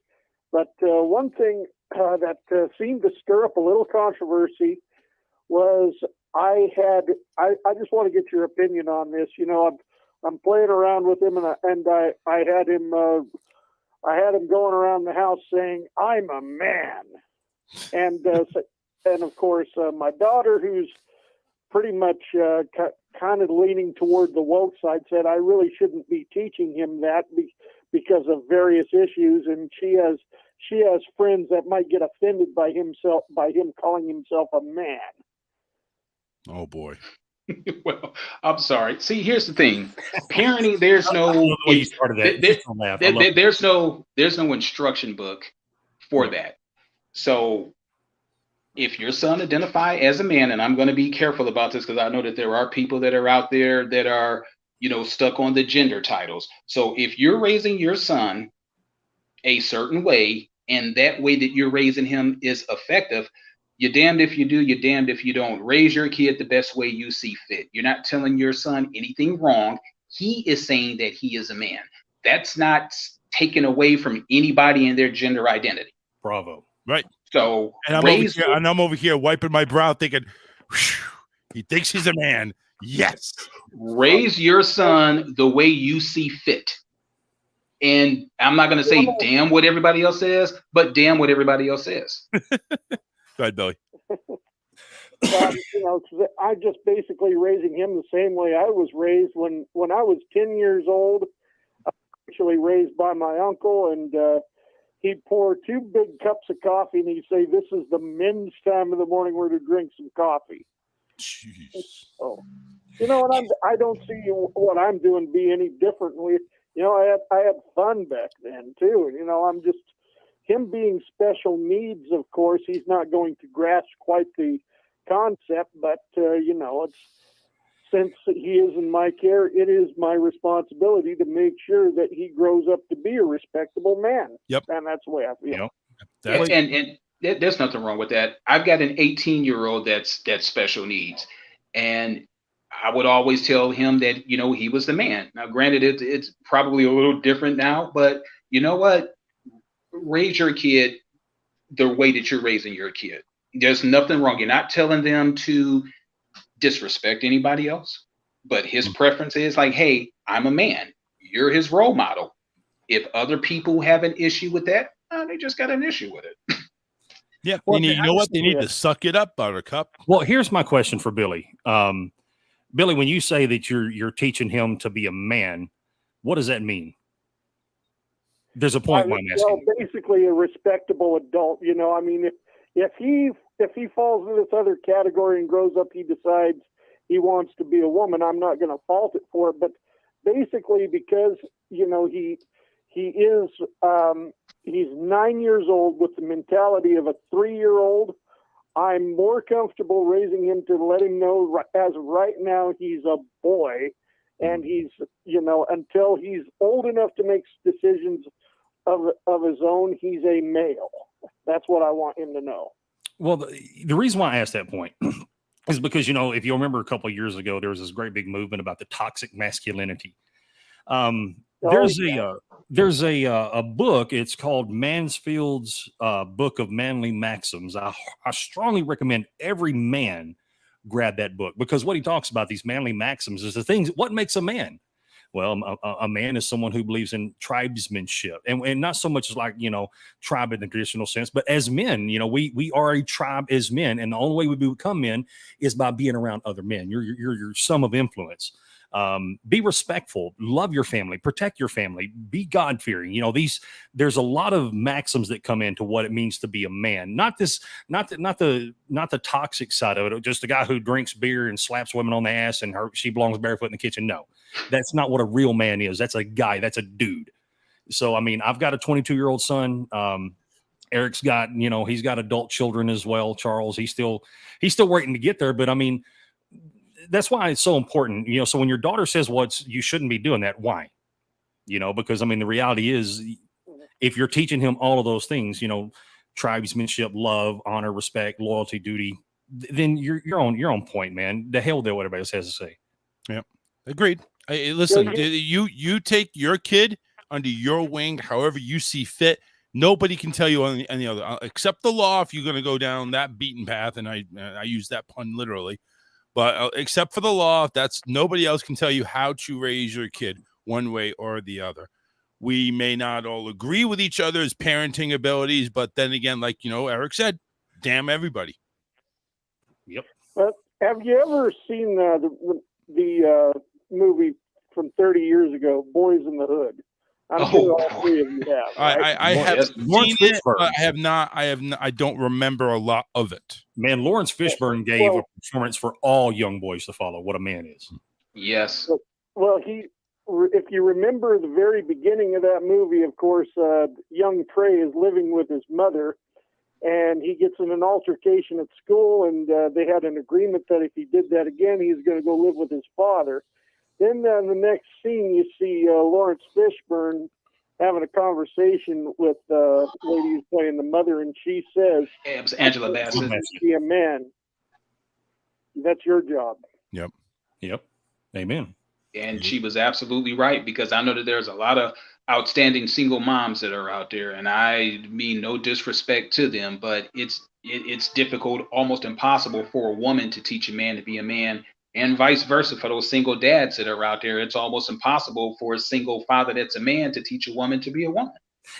But one thing that seemed to stir up a little controversy was I just want to get your opinion on this. I'm playing around with him, and I had him going around the house saying, "I'm a man," and of course my daughter, who's pretty much kind of leaning toward the woke side, said I really shouldn't be teaching him that because of various issues, and she has friends that might get offended by him calling himself a man. Oh boy. Well, I'm sorry. See, here's the thing. Parenting, there's no instruction book for that. So if your son identify as a man, and I'm going to be careful about this because I know that there are people that are out there that are, stuck on the gender titles. So if you're raising your son a certain way, and that way that you're raising him is effective, you're damned if you do, you're damned if you don't. Raise your kid the best way you see fit. You're not telling your son anything wrong. He is saying that he is a man. That's not taken away from anybody in their gender identity. Bravo. Right. So I'm over here wiping my brow thinking, he thinks he's a man. Yes. Raise your son the way you see fit. And I'm not going to say damn what everybody else says, but damn what everybody else says. Go ahead, Billy. I just basically raising him the same way I was raised when I was 10 years old. I was actually raised by my uncle, and he'd pour 2 big cups of coffee, and he'd say, "This is the men's time of the morning. We're to drink some coffee." Jeez. So, and I don't see what I'm doing be any different. I had fun back then too, and I'm just. Him being special needs, of course, he's not going to grasp quite the concept, but, it's since he is in my care, it is my responsibility to make sure that he grows up to be a respectable man. Yep. And that's the way I feel. And there's nothing wrong with that. I've got an 18-year-old that's special needs. And I would always tell him that, he was the man. Now, granted, it's probably a little different now, but you know what? Raise your kid the way that you're raising your kid. There's nothing wrong. You're not telling them to disrespect anybody else. but his preference is like, hey, I'm a man. You're his role model. If other people have an issue with that, they just got an issue with it. Yeah, Well, you know what? They need to suck it up, Buttercup. Well, here's my question for Billy. Billy, when you say that you're teaching him to be a man, what does that mean? There's a point why I'm asking. Well, basically a respectable adult. You know, I mean, if he falls in this other category and grows up, he decides he wants to be a woman, I'm not going to fault it for it. But basically, because you know he's 9 years old with the mentality of a 3-year-old. I'm more comfortable raising him to let him know as of right now he's a boy, and he's, you know, until he's old enough to make decisions of his own, he's a male. That's what I want him to know. Well, the reason why I asked that point is because, you know, if you remember a couple of years ago, there was this great big movement about the toxic masculinity. There's a book. It's called Mansfield's Book of Manly Maxims. I strongly recommend every man grab that book, because what he talks about, these manly maxims, is the things. What makes a man? Well, a man is someone who believes in tribesmanship, and not so much as like, you know, tribe in the traditional sense, but as men, you know, we are a tribe as men, and the only way we become men is by being around other men. You're your sum of influence. Be respectful, love your family, protect your family, be God-fearing. You know, there's a lot of maxims that come into what it means to be a man. Not the toxic side of it, just a guy who drinks beer and slaps women on the ass and she belongs barefoot in the kitchen. No, that's not what a real man is. That's a guy. That's a dude. So, I mean, I've got a 22-year-old son. Eric's got, you know, he's got adult children as well. Charles, he's still waiting to get there. But I mean, that's why it's so important, you know. So when your daughter says, well, you shouldn't be doing that, why? You know, because I mean, the reality is, if you're teaching him all of those things, you know, tribesmanship, love, honor, respect, loyalty, duty, then you're on point, man. The hell with what everybody else has to say. Yeah, agreed. Listen, you take your kid under your wing, however you see fit. Nobody can tell you any other, except the law, if you're going to go down that beaten path. And I use that pun literally. But except for the law, nobody else can tell you how to raise your kid one way or the other. We may not all agree with each other's parenting abilities, but then again, like, you know, Eric said, damn everybody. Yep. But have you ever seen the movie from 30 years ago, Boys in the Hood? I'm sure all three of you have. Right? I have seen it, but I have not. I don't remember a lot of it. Man, Lawrence Fishburne gave a performance for all young boys to follow. What a man is. Yes. Well, if you remember the very beginning of that movie, of course, young Trey is living with his mother, and he gets in an altercation at school, and they had an agreement that if he did that again, he's going to go live with his father. Then in the next scene, you see Lawrence Fishburne having a conversation with the lady who's playing the mother, and she says, it was Angela Bassett. Be a man. That's your job. Yep. Amen. And she was absolutely right, because I know that there's a lot of outstanding single moms that are out there, and I mean no disrespect to them, but it's difficult, almost impossible for a woman to teach a man to be a man. And vice versa for those single dads that are out there. It's almost impossible for a single father that's a man to teach a woman to be a woman.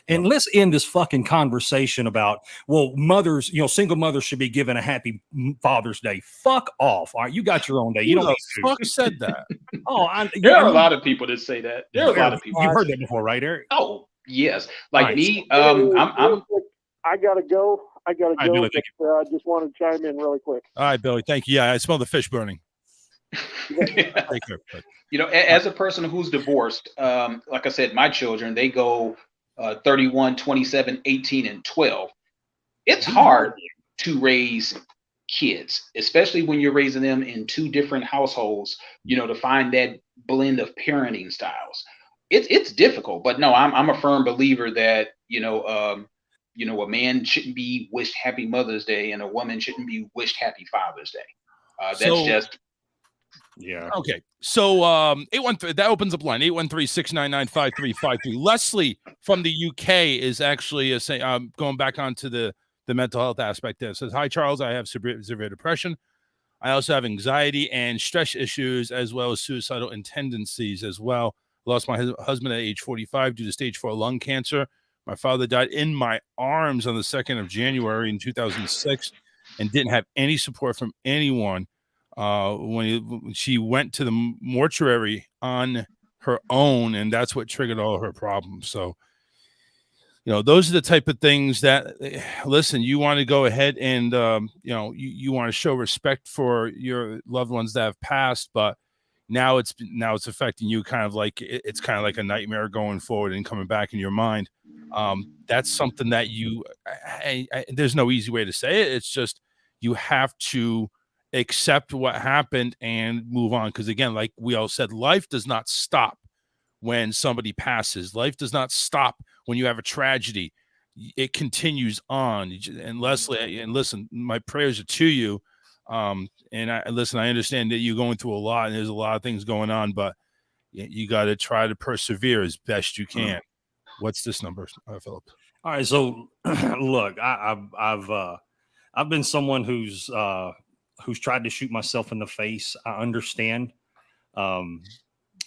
And let's end this fucking conversation about, well, mothers, you know, single mothers should be given a happy Father's Day. Fuck off. All right, you got your own day. You don't. Fuck said that. There are a lot of people that say that. There are a lot of people. You've heard that before, right, Eric? Oh, yes. Like right. me, I gotta go. Billy, but I just want to chime in really quick. All right, Billy. Thank you. Yeah, I smell the fish burning. You know, as a person who's divorced, like I said, my children, they go 31, 27, 18, and 12. It's hard to raise kids, especially when you're raising them in two different households, you know, to find that blend of parenting styles. It's difficult, but no, I'm a firm believer that, a man shouldn't be wished happy Mother's Day and a woman shouldn't be wished happy Father's Day. Yeah. Okay. So 813, that opens up line 813-699-5353. Leslie from the UK is actually going back onto the mental health aspect there. It says, hi, Charles. I have severe depression. I also have anxiety and stress issues, as well as suicidal tendencies as well. Lost my husband at age 45 due to stage 4 lung cancer. My father died in my arms on the 2nd of January in 2006 and didn't have any support from anyone. When she went to the mortuary on her own, and that's what triggered all her problems. So, those are the type of things that, listen, you want to go ahead and, you want to show respect for your loved ones that have passed, but now it's affecting you kind of like, it's kind of like a nightmare going forward and coming back in your mind. That's something that there's no easy way to say it. It's just, you have to accept what happened and move on. Because again, like we all said, life does not stop when somebody passes. Life does not stop when you have a tragedy. It continues on. And Leslie, and listen, my prayers are to you. And I understand that you're going through a lot and there's a lot of things going on, but you got to try to persevere as best you can. What's this number, Philip? All right. So look, I've been someone who's tried to shoot myself in the face. I understand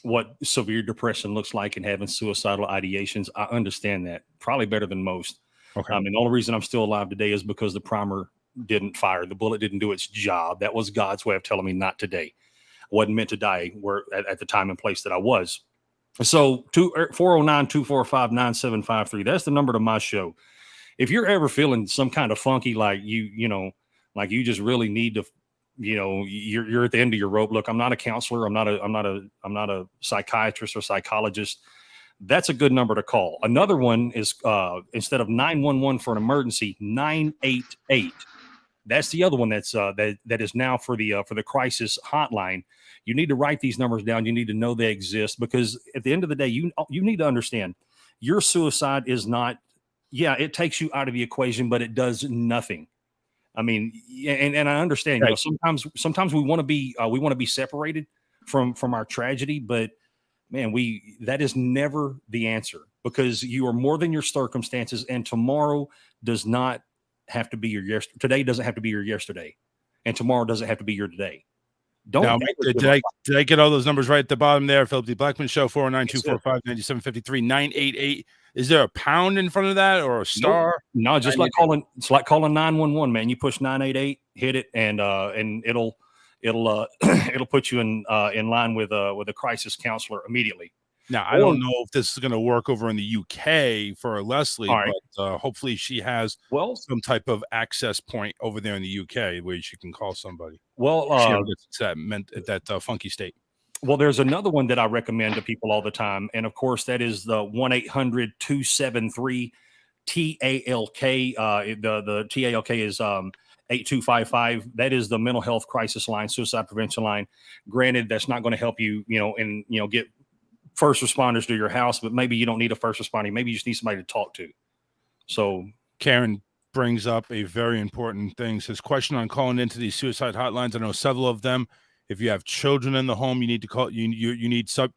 what severe depression looks like and having suicidal ideations. I understand that probably better than most. Okay. And the only reason I'm still alive today is because the primer didn't fire. The bullet didn't do its job. That was God's way of telling me not today. I wasn't meant to die at the time and place that I was. So 409-245-9753. That's the number to my show. If you're ever feeling some kind of funky, like like you just really need to, you're at the end of your rope. Look, I'm not a counselor. I'm not a psychiatrist or psychologist. That's a good number to call. Another one is instead of 911 for an emergency, 988. That's the other one that is now for the crisis hotline. You need to write these numbers down. You need to know they exist, because at the end of the day, you need to understand your suicide is not. Yeah, it takes you out of the equation, but it does nothing. I mean, and I understand. Right. Sometimes we want to be separated from our tragedy, but man, that is never the answer, because you are more than your circumstances, and tomorrow does not have to be your yesterday. Today doesn't have to be your yesterday, and tomorrow doesn't have to be your today. Now, did I get all those numbers right at the bottom there? Philip D. Blackman Show, 409-245-9753, 988. Is there a pound in front of that or a star? No, just like calling. It's like calling 911, man. You push 988, hit it, and it'll put you in line with a crisis counselor immediately. Now, I don't know if this is going to work over in the UK for Leslie, right, but hopefully she has some type of access point over there in the UK where she can call somebody. Well, she ever gets that funky state. Well, there's another one that I recommend to people all the time, and of course, that is the 1-800-273-TALK. The TALK is 8255. That is the mental health crisis line, suicide prevention line. Granted, that's not going to help you, get first responders to your house, but maybe you don't need a first responder. Maybe you just need somebody to talk to. So Karen brings up a very important thing. Says, question on calling into these suicide hotlines. I know several of them. If you have children in the home, you need to call. You need to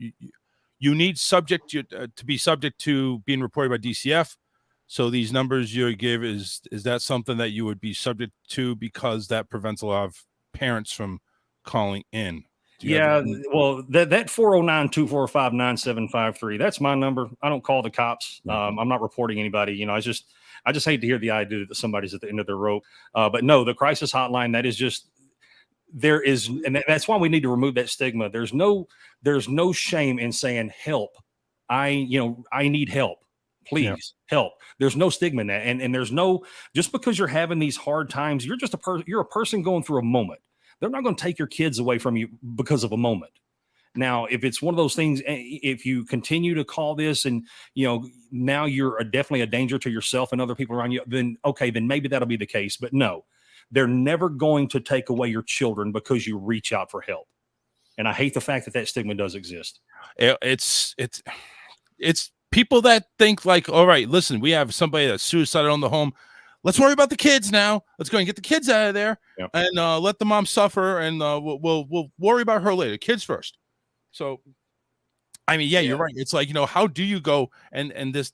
be subject to being reported by DCF. So these numbers you give, is that something that you would be subject to, because that prevents a lot of parents from calling in? Yeah, well, that 409-245-9753, that's my number. I don't call the cops. I'm not reporting anybody. I just hate to hear the idea that somebody's at the end of their rope. But no, the crisis hotline, that is just, there is, and that's why we need to remove that stigma. There's no shame in saying help. I need help. Please help. There's no stigma in that. And there's no, just because you're having these hard times, you're just you're a person going through a moment. They're not going to take your kids away from you because of a moment. Now, if it's one of those things, if you continue to call this and, now you're definitely a danger to yourself and other people around you, then maybe that'll be the case. But no, they're never going to take away your children because you reach out for help. And I hate the fact that stigma does exist. It's people that think like, all right, listen, we have somebody that's suicidal in the home. Let's worry about the kids now. Let's go and get the kids out of there and let the mom suffer, and we'll worry about her later. Kids first. So, I mean, you're right. It's like, how do you go and this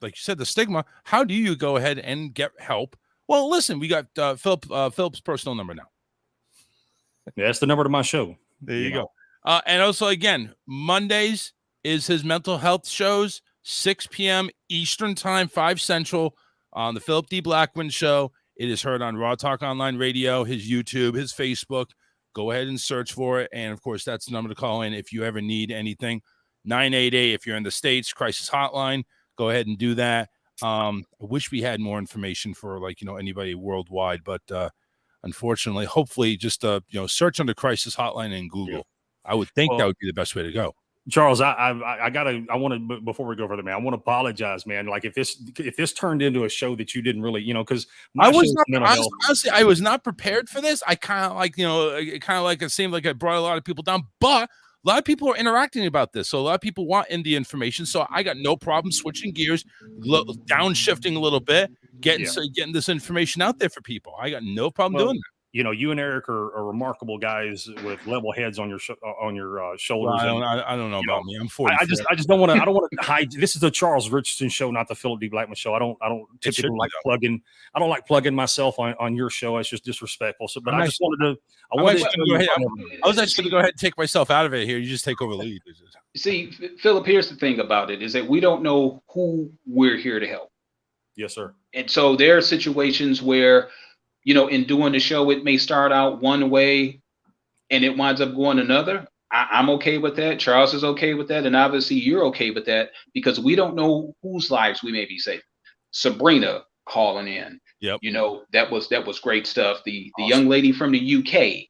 like you said, the stigma. How do you go ahead and get help? Well, listen, we got Philip's personal number now. Yeah, that's the number to my show. There you go. And also, again, Mondays is his mental health shows, 6 p.m. Eastern Time, 5 Central, on the Philip D. Blackman Show. It is heard on Raw Talk Online Radio, his YouTube, his Facebook. Go ahead and search for it. And, of course, that's the number to call in if you ever need anything. 988 if you're in the States, crisis hotline. Go ahead and do that. I wish we had more information for, like, anybody worldwide, but unfortunately, hopefully just search under crisis hotline in Google. Yeah. I would think that would be the best way to go. Charles, I want to, before we go further, man, I want to apologize, man. Like if this turned into a show that you didn't really, because I was not, honestly, I was not prepared for this. I kind of like, it seemed like I brought a lot of people down, but a lot of people are interacting about this. So a lot of people want indie information. So I got no problem switching gears, downshifting a little bit, getting this information out there for people. I got no problem doing that. You and Eric are remarkable guys with level heads on your shoulders. Well, I don't know about me. I'm 40. I just don't want to. I don't want to hide. This is the Charles Richardson show, not the Philip D. Blackman show. I don't typically like plugging. I don't like plugging myself on your show. It's just disrespectful. So, but I just wanted to. I was actually going to go ahead and take myself out of it here. You just take over the lead. See, Philip, here's the thing about it is that we don't know who we're here to help. Yes, sir. And so there are situations where, in doing the show, it may start out one way and it winds up going another. I'm okay with that. Charles is okay with that. And obviously you're okay with that because we don't know whose lives we may be saving. Sabrina calling in. Yep. That was great stuff. The young lady from the UK,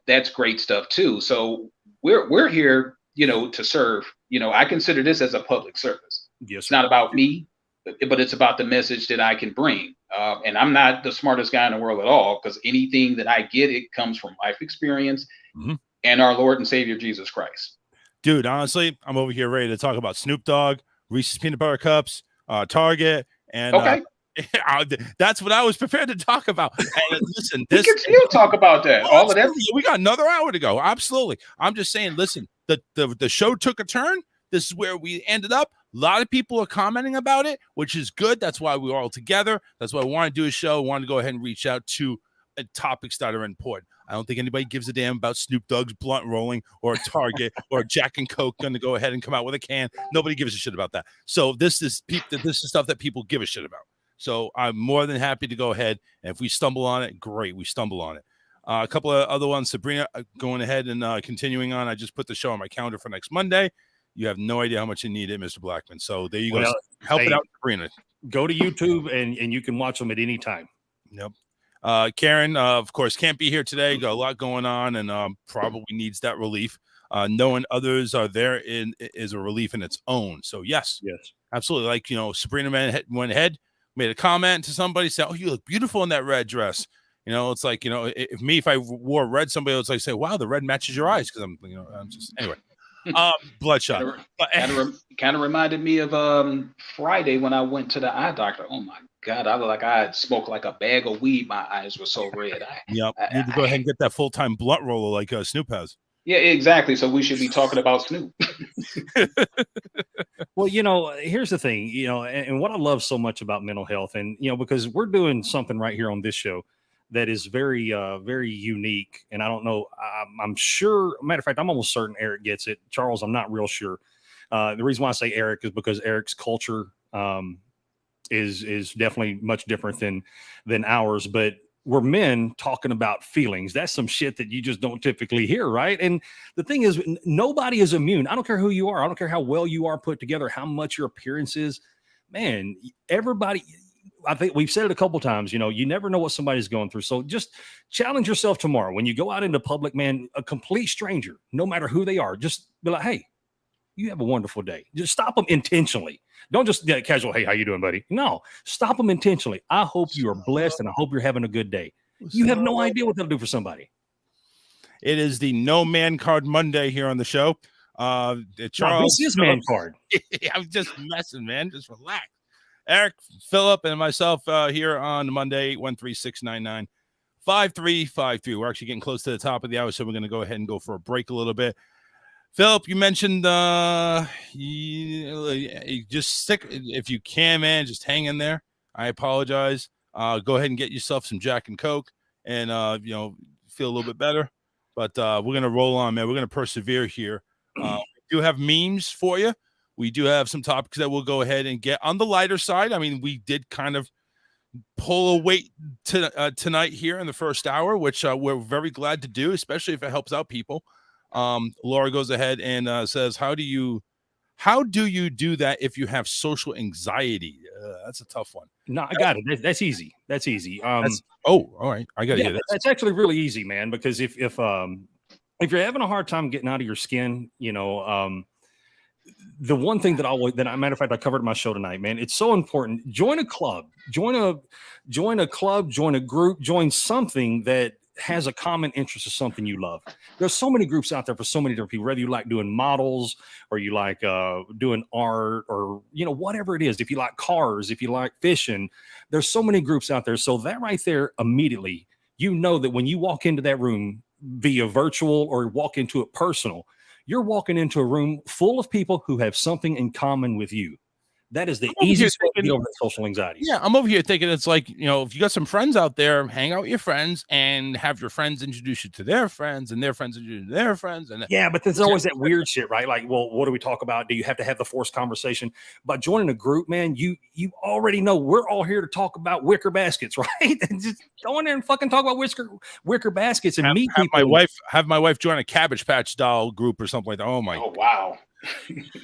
that's great stuff too. So we're here, to serve. I consider this as a public service. Yes. It's not about me, but it's about the message that I can bring. And I'm not the smartest guy in the world at all, because anything that I get, it comes from life experience and our Lord and Savior, Jesus Christ. Dude, honestly, I'm over here ready to talk about Snoop Dogg, Reese's Peanut Butter Cups, Target, and that's what I was prepared to talk about. And listen, we can still talk about that. All of that. We got another hour to go. Absolutely. I'm just saying, listen, the show took a turn. This is where we ended up. A lot of people are commenting about it, which is good. That's why we're all together. That's why we want to do a show. We want to go ahead and reach out to topics that are important. I don't think anybody gives a damn about Snoop Dogg's blunt rolling or Target or Jack and Coke going to go ahead and come out with a can. Nobody gives a shit about that. So this is stuff that people give a shit about. So I'm more than happy to go ahead. And if we stumble on it, great. We stumble on it. A couple of other ones. Sabrina, going ahead and continuing on. I just put the show on my calendar for next Monday. You have no idea how much you need it, Mr. Blackman. So there you go. Help it out, Sabrina. Go to YouTube and you can watch them at any time. Yep. Karen, of course, can't be here today. Got a lot going on and probably needs that relief. Knowing others are there is a relief in its own. So yes, absolutely. Like, Sabrina went ahead, made a comment to somebody, said, "Oh, you look beautiful in that red dress." It's like, if I wore red, somebody would say, "Wow, the red matches your eyes." Because I'm just anyway. Bloodshot. Kind of reminded me of Friday when I went to the eye doctor. Oh my God, I looked like I had smoked like a bag of weed. My eyes were so red. You need to go ahead and get that full-time blunt roller like Snoop has. Yeah, exactly. So we should be talking about Snoop. Well, here's the thing, and what I love so much about mental health, and because we're doing something right here on this show that is very, very unique. And I don't know, I'm sure, matter of fact, I'm almost certain Eric gets it. Charles, I'm not real sure. The reason why I say Eric is because Eric's culture is definitely much different than ours. But we're men talking about feelings. That's some shit that you just don't typically hear, right? And the thing is, nobody is immune. I don't care who you are. I don't care how well you are put together, how much your appearance is. Man, everybody... I think we've said it a couple times, you never know what somebody's going through. So just challenge yourself tomorrow. When you go out into public, man, a complete stranger, no matter who they are, just be like, "Hey, you have a wonderful day." Just stop them intentionally. Don't just get casual, "Hey, how you doing, buddy?" No, stop them intentionally. "I hope you are blessed and I hope you're having a good day." You have no idea what they'll do for somebody. It is the No Man Card Monday here on the show. Charles, this is Man Card. I'm just messing, man. Just relax. Eric, Philip, and myself here on Monday, 813-699-5353. We're actually getting close to the top of the hour, so we're going to go ahead and go for a break a little bit. Philip, you mentioned you just stick, if you can, man, just hang in there. I apologize. Go ahead and get yourself some Jack and Coke and, feel a little bit better. but we're going to roll on, man. We're going to persevere here. We do have memes for you. We do have some topics that we'll go ahead and get on the lighter side. I mean, we did kind of pull a weight tonight here in the first hour, which we're very glad to do, especially if it helps out people. Laura goes ahead and says, how do you do that if you have social anxiety? That's a tough one. No, I got it. That's easy. That's easy. All right. I got to hear that. That's actually really easy, man, because if you're having a hard time getting out of your skin, the one thing that matter of fact, I covered in my show tonight, man, it's so important. Join a club, join a group, join something that has a common interest of something you love. There's so many groups out there for so many different people, whether you like doing models or you like doing art or, whatever it is. If you like cars, if you like fishing, there's so many groups out there. So that right there, immediately, that when you walk into that room via virtual or walk into it personal, you're walking into a room full of people who have something in common with you. That is the easiest way to get over social anxiety. Yeah, I'm over here thinking it's like, if you got some friends out there, hang out with your friends and have your friends introduce you to their friends and their friends introduce you to their friends. And yeah, but there's always that weird shit, right? Like, well, what do we talk about? Do you have to have the forced conversation? By joining a group, man, you already know we're all here to talk about wicker baskets, right? And just go in there and fucking talk about wicker baskets and meet people. Have my wife join a Cabbage Patch doll group or something like that. Oh wow.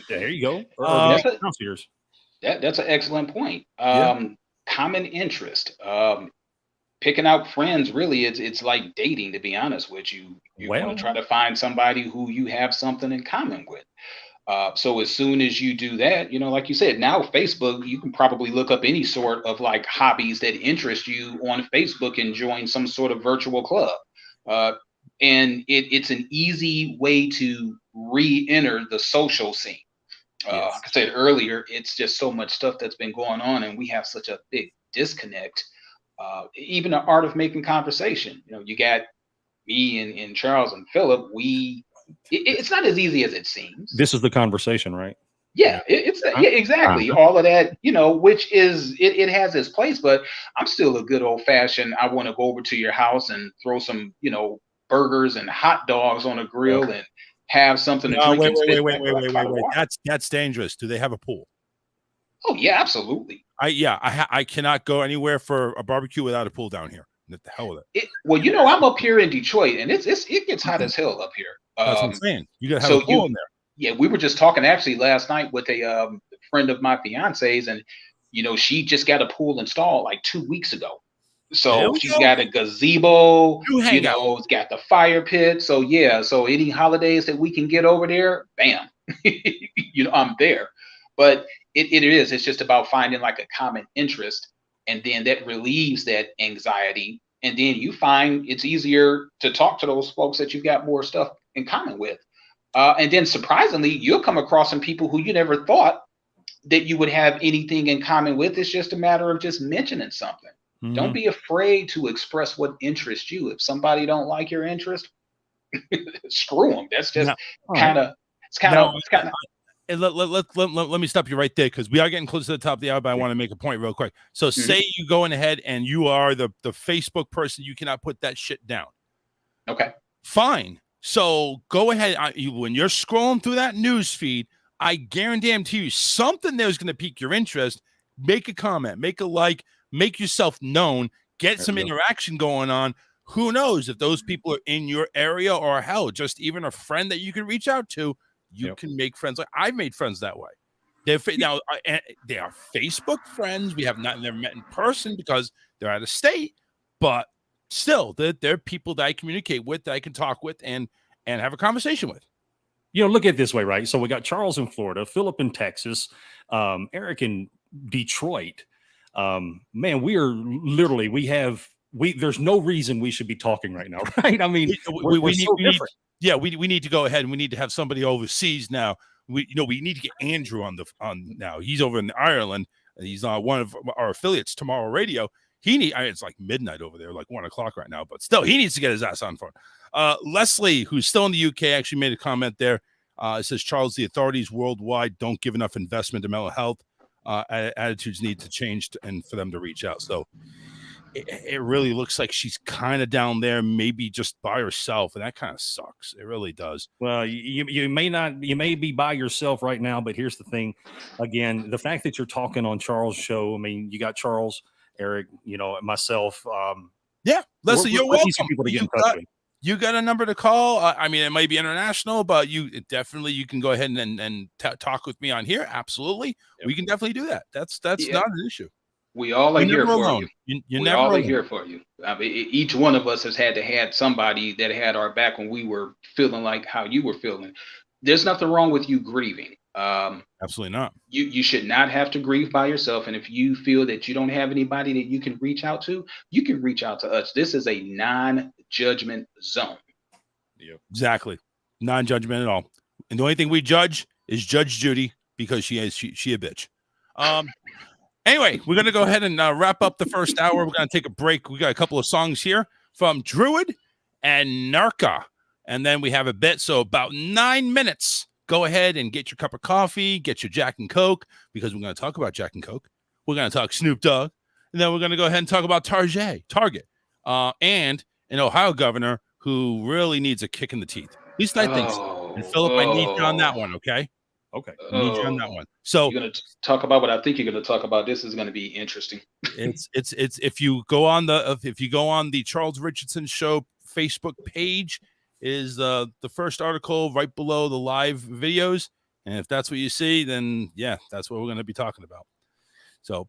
There you go. That's an excellent point. Common interest. Picking out friends, really, it's like dating, to be honest with you. You want to try to find somebody who you have something in common with. So as soon as you do that, like you said, now Facebook, you can probably look up any sort of like hobbies that interest you on Facebook and join some sort of virtual club. And it's an easy way to re-enter the social scene. Like I said earlier, it's just so much stuff that's been going on, and we have such a big disconnect. Even the art of making conversation. You got me and Charles and Philip. It's not as easy as it seems. This is the conversation, right? Yeah, exactly. All of that, which is it has its place, but I'm still a good old fashioned. I want to go over to your house and throw some, burgers and hot dogs on a grill and have something to drink. Wait. That's dangerous. Do they have a pool? Oh yeah, absolutely. I cannot go anywhere for a barbecue without a pool down here. What the hell with it? Well, I'm up here in Detroit, and it gets hot as hell up here. That's what I'm saying. You gotta have a pool in there. Yeah, we were just talking actually last night with a friend of my fiance's, and she just got a pool installed like 2 weeks ago. So she's got a gazebo, it's got the fire pit. So so any holidays that we can get over there, bam, I'm there. But it's just about finding like a common interest, and then that relieves that anxiety. And then you find it's easier to talk to those folks that you've got more stuff in common with. And then surprisingly, you'll come across some people who you never thought that you would have anything in common with. It's just a matter of just mentioning something. Mm-hmm. Don't be afraid to express what interests you. If somebody don't like your interest, screw them. That's just kind of. Let me stop you right there, because we are getting close to the top of the hour, but I want to make a point real quick. So say you go in ahead and you are the Facebook person, you cannot put that shit down. Okay. Fine. So go ahead. When you're scrolling through that news feed, I guarantee you something there's going to pique your interest. Make a comment, make a like, make yourself known, get some interaction going on. Who knows if those people are in your area, or hell, just even a friend that you can reach out to. You can make friends. Like I've made friends that way. They are Facebook friends. We have not never met in person because they're out of state, but still, they're people that I communicate with, that I can talk with, and have a conversation with. Look at it this way, right? So we got Charles in Florida, Philip in Texas, Eric in Detroit. Man, we are literally there's no reason we should be talking right now, right? I mean, we need to go ahead and we need to have somebody overseas now. We need to get Andrew on now. He's over in Ireland. He's on one of our affiliates, Tomorrow Radio. It's like midnight over there, like 1 o'clock right now, but still he needs to get his ass on phone. Leslie, who's still in the UK, actually made a comment there. It says, Charles, the authorities worldwide don't give enough investment to mental health. Attitudes need to change and for them to reach out. So it really looks like she's kind of down there, maybe just by herself, and that kind of sucks. It really does. Well, you may be by yourself right now, but here's the thing. Again, the fact that you're talking on Charles' show, I mean, you got Charles, Eric, myself. Yeah, listen, you're welcome. People to get in touch with. You got a number to call. I mean, it might be international, but you can go ahead and talk with me on here. Absolutely, we can definitely do that. That's not an issue. We all are here for you. You're we never all alone. are here for you. I mean, each one of us has had somebody that had our back when we were feeling like how you were feeling. There's nothing wrong with you grieving. Absolutely not. You should not have to grieve by yourself. And if you feel that you don't have anybody that you can reach out to, you can reach out to us. This is a non-judgment zone. Yep. Exactly. Non-judgment at all. And the only thing we judge is Judge Judy because she a bitch. Anyway, we're going to go ahead and wrap up the first hour. We're going to take a break. We got a couple of songs here from Druid and Narca. And then we have a bit. So about 9 minutes. Go ahead and get your cup of coffee, get your Jack and Coke, because we're going to talk about Jack and Coke. We're going to talk Snoop Dogg. And then we're going to go ahead and talk about Target, and an Ohio governor who really needs a kick in the teeth. At least I think so. And Philip, I need you on that one, okay? Okay. I need you on that one. So you're going to talk about what I think you're going to talk about. This is going to be interesting. it's if you go on the Charles Richardson Show Facebook page, is the first article right below the live videos. And if that's what you see, then yeah, that's what we're going to be talking about. So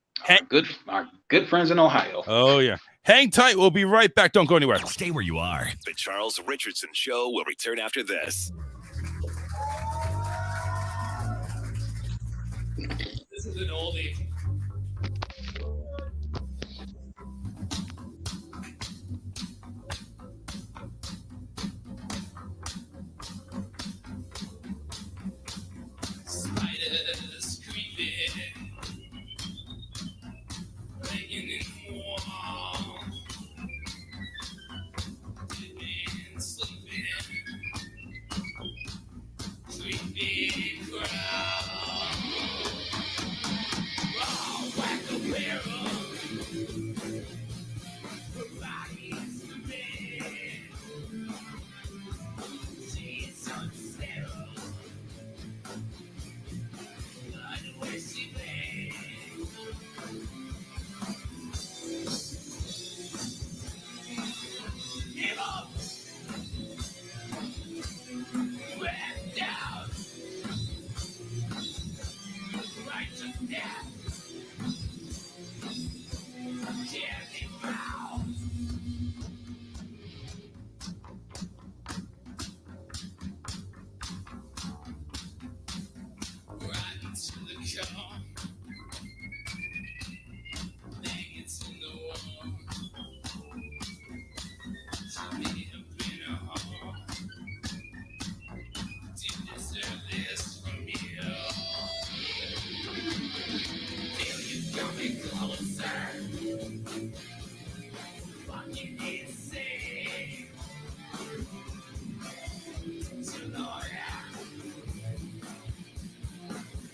our good friends in Ohio. Oh yeah. Hang tight. We'll be right back. Don't go anywhere. Stay where you are. The Charles Richardson Show will return after this. This is an oldie. Spiders creeping, hanging in the wall, dipping, sleeping, creepy crowd. Oh, whack a barrel, bodies to bed. She's on steroids. Where she lay. Give up. Went down. Righteous death. Candy foul. Right into the car. Legs in the wall. She may have been a whore. Did deserve this from you. Feel you coming closer. Fucking insane. So Lord,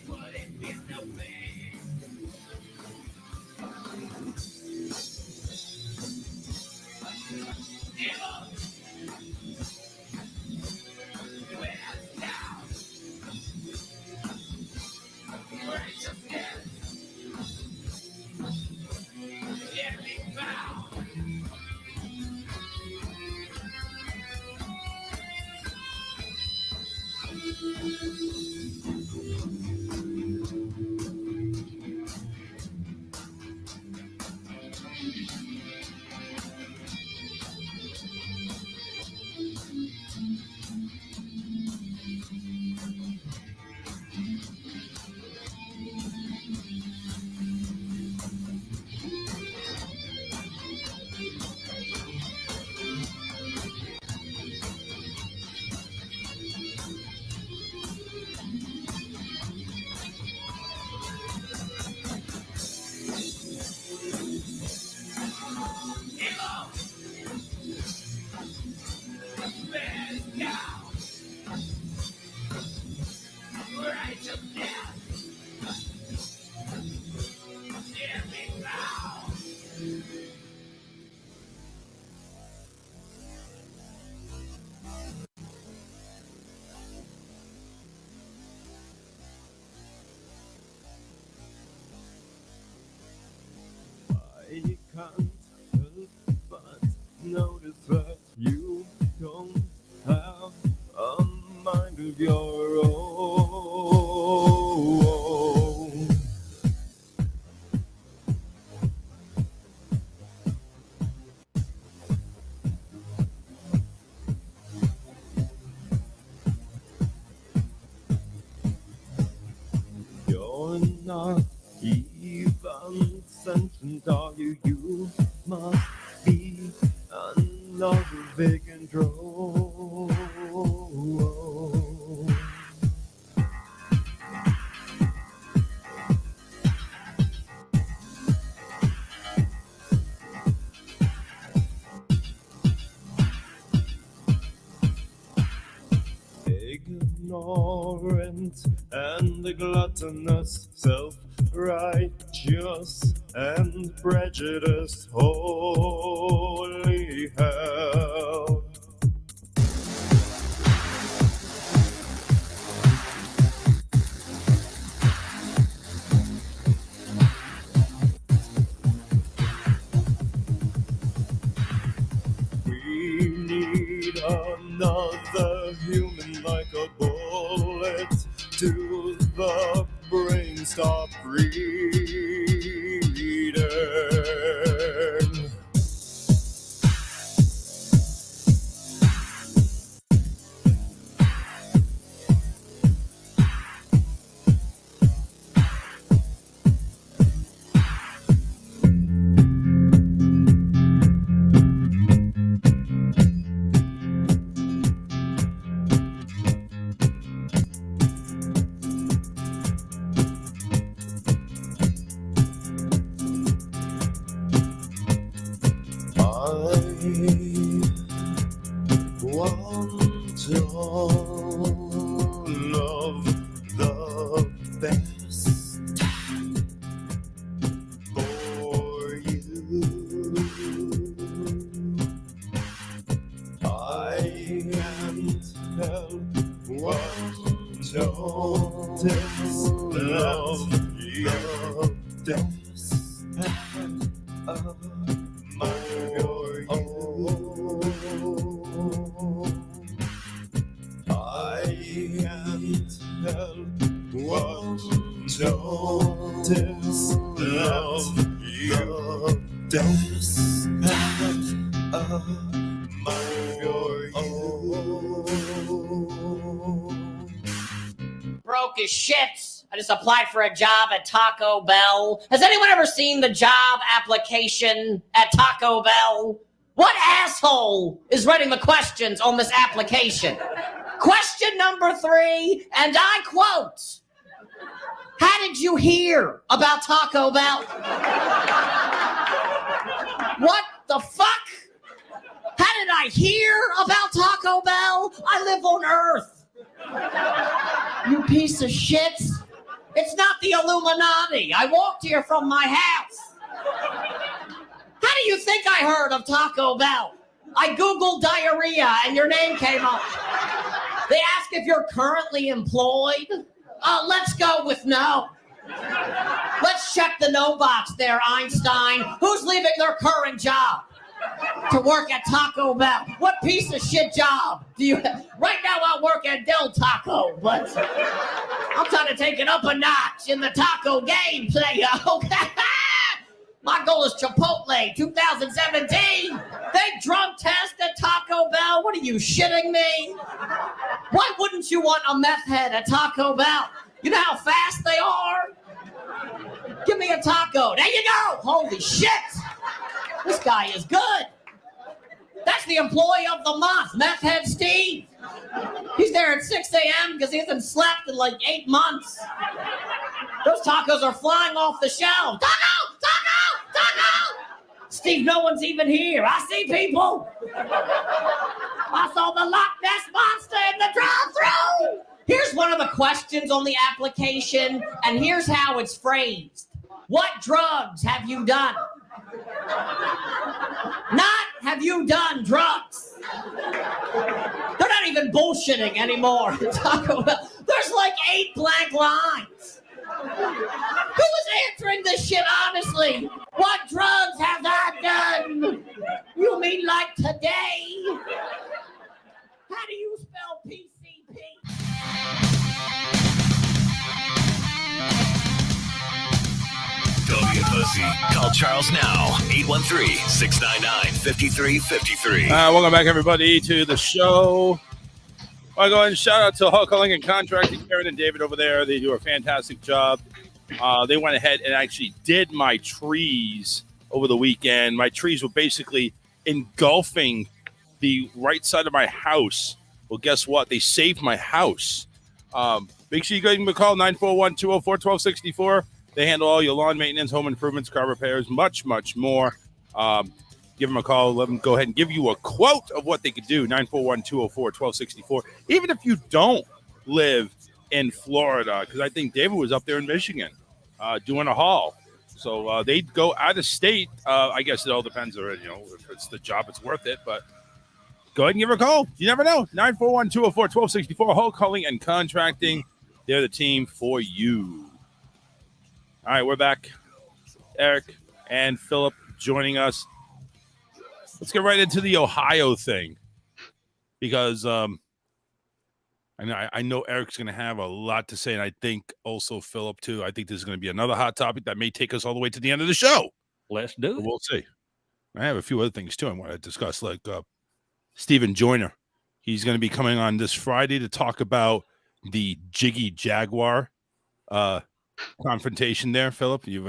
would it be no pain? Give up. Went down. Righteous death. Can't be found. can't help but notice that you don't have a mind of your own. You're not even sentient, are you? You must be another vacant drone. Ignorant and gluttonous, self-righteous and prejudiced, holy hell. We need another human like a bullet to the brain. Stop breathing. Broke as shit. I just applied for a job at Taco Bell. Has anyone ever seen the job application at Taco Bell? What asshole is writing the questions on this application? Question number 3, and I quote, "How did you hear about Taco Bell?" What the fuck? How did I hear about Taco Bell? I live on Earth. You piece of shit. It's not the Illuminati. I walked here from my house. How do you think I heard of Taco Bell? I Googled diarrhea and your name came up. They ask if you're currently employed. Let's go with no. Let's check the no box there, Einstein. Who's leaving their current job to work at Taco Bell? What piece of shit job do you have? Right now I work at Del Taco, but I'm trying to take it up a notch in the taco game, player. Okay. My goal is Chipotle 2017. They drunk test at Taco Bell. What are you shitting me? Why wouldn't you want a meth head at Taco Bell? You know how fast they are? Give me a taco. There you go. Holy shit. This guy is good. That's the employee of the month, Meth Head Steve. He's there at 6 a.m. because he hasn't slept in like 8 months. Those tacos are flying off the shelf. Taco! Taco! Taco! Steve, no one's even here. I see people. I saw the Loch Ness Monster in the drive-thru. Here's one of the questions on the application, and here's how it's phrased. What drugs have you done? Not have you done drugs. They're not even bullshitting anymore. There's like 8 blank lines. Who is answering this shit honestly? What drugs have I done? You mean like today? How do you spell PCP? Don't be a pussy. Call Charles now. 813-699-5353. Welcome back, everybody, to the show. I'll go ahead and shout out to Hull Culling and Contracting, Karen and David over there. They do a fantastic job. They went ahead and actually did my trees over the weekend. My trees were basically engulfing the right side of my house. Well, guess what? They saved my house. Make sure you go and call 941-204-1264. They handle all your lawn maintenance, home improvements, car repairs, much, much more. Give them a call. Let them go ahead and give you a quote of what they could do. 941-204-1264. Even if you don't live in Florida, because I think David was up there in Michigan doing a haul. So they'd go out of state. I guess it all depends on, if it's the job, it's worth it. But go ahead and give her a call. You never know. 941-204-1264. Hull Culling and Contracting. They're the team for you. All right, we're back. Eric and Philip joining us. Let's get right into the Ohio thing, because I know Eric's going to have a lot to say, and I think also Philip too. I think this is going to be another hot topic that may take us all the way to the end of the show. Let's do it. We'll see. I have a few other things too I want to discuss, like Stephen Joyner. He's going to be coming on this Friday to talk about the Jiggy Jaguar confrontation there. Philip, you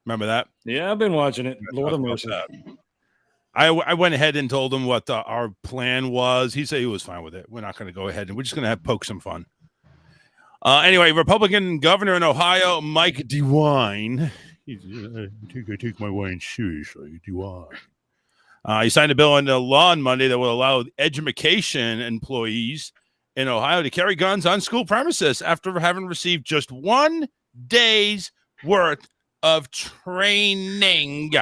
remember that? Yeah, I've been watching it. Lord of mercy. I went ahead and told him what our plan was. He said he was fine with it. We're not going to go ahead, and we're just going to poke some fun. Anyway, Republican governor in Ohio, Mike DeWine. I take my wine seriously, DeWine. He signed a bill into law on Monday that will allow education employees in Ohio to carry guns on school premises after having received just 1 day's worth of training.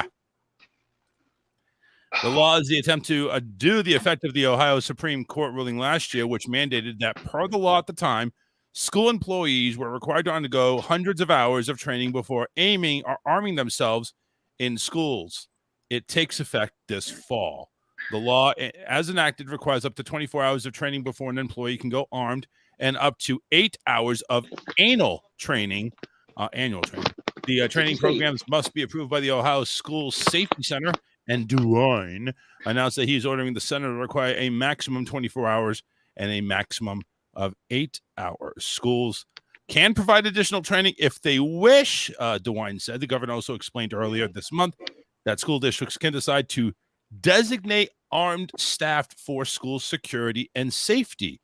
The law is the attempt to undo the effect of the Ohio Supreme Court ruling last year, which mandated that, per the law at the time, school employees were required to undergo hundreds of hours of training before aiming or arming themselves in schools. It takes effect this fall. The law, as enacted, requires up to 24 hours of training before an employee can go armed, and up to 8 hours of annual training. The training programs must be approved by the Ohio School Safety Center, and DeWine announced that he's ordering the center to require a maximum 24 hours and a maximum of 8 hours. Schools can provide additional training if they wish, DeWine said. The governor also explained earlier this month that school districts can decide to designate armed staff for school security and safety,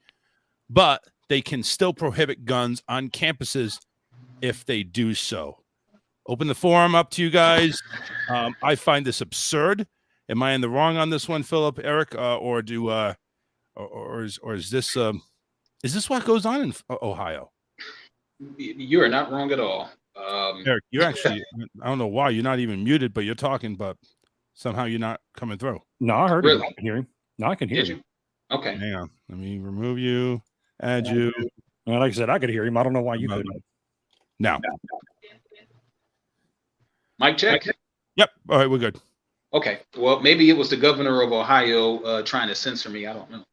but they can still prohibit guns on campuses if they do so. Open the forum up to you guys. I find this absurd. Am I in the wrong on this one, Philip, Eric, or is this what goes on in Ohio? You are not wrong at all. Eric, you're actually, I don't know why you're not even muted, but you're talking, but somehow you're not coming through. No, I heard Really? him. I can hear him. No, I can hear Did him. you? Okay. Hang on. Let me remove you, add you. Well, like I said, I could hear him. I don't know why you couldn't. Now. Mic check. Yep. All right, we're good. Okay. Well, maybe it was the governor of Ohio trying to censor me. I don't know.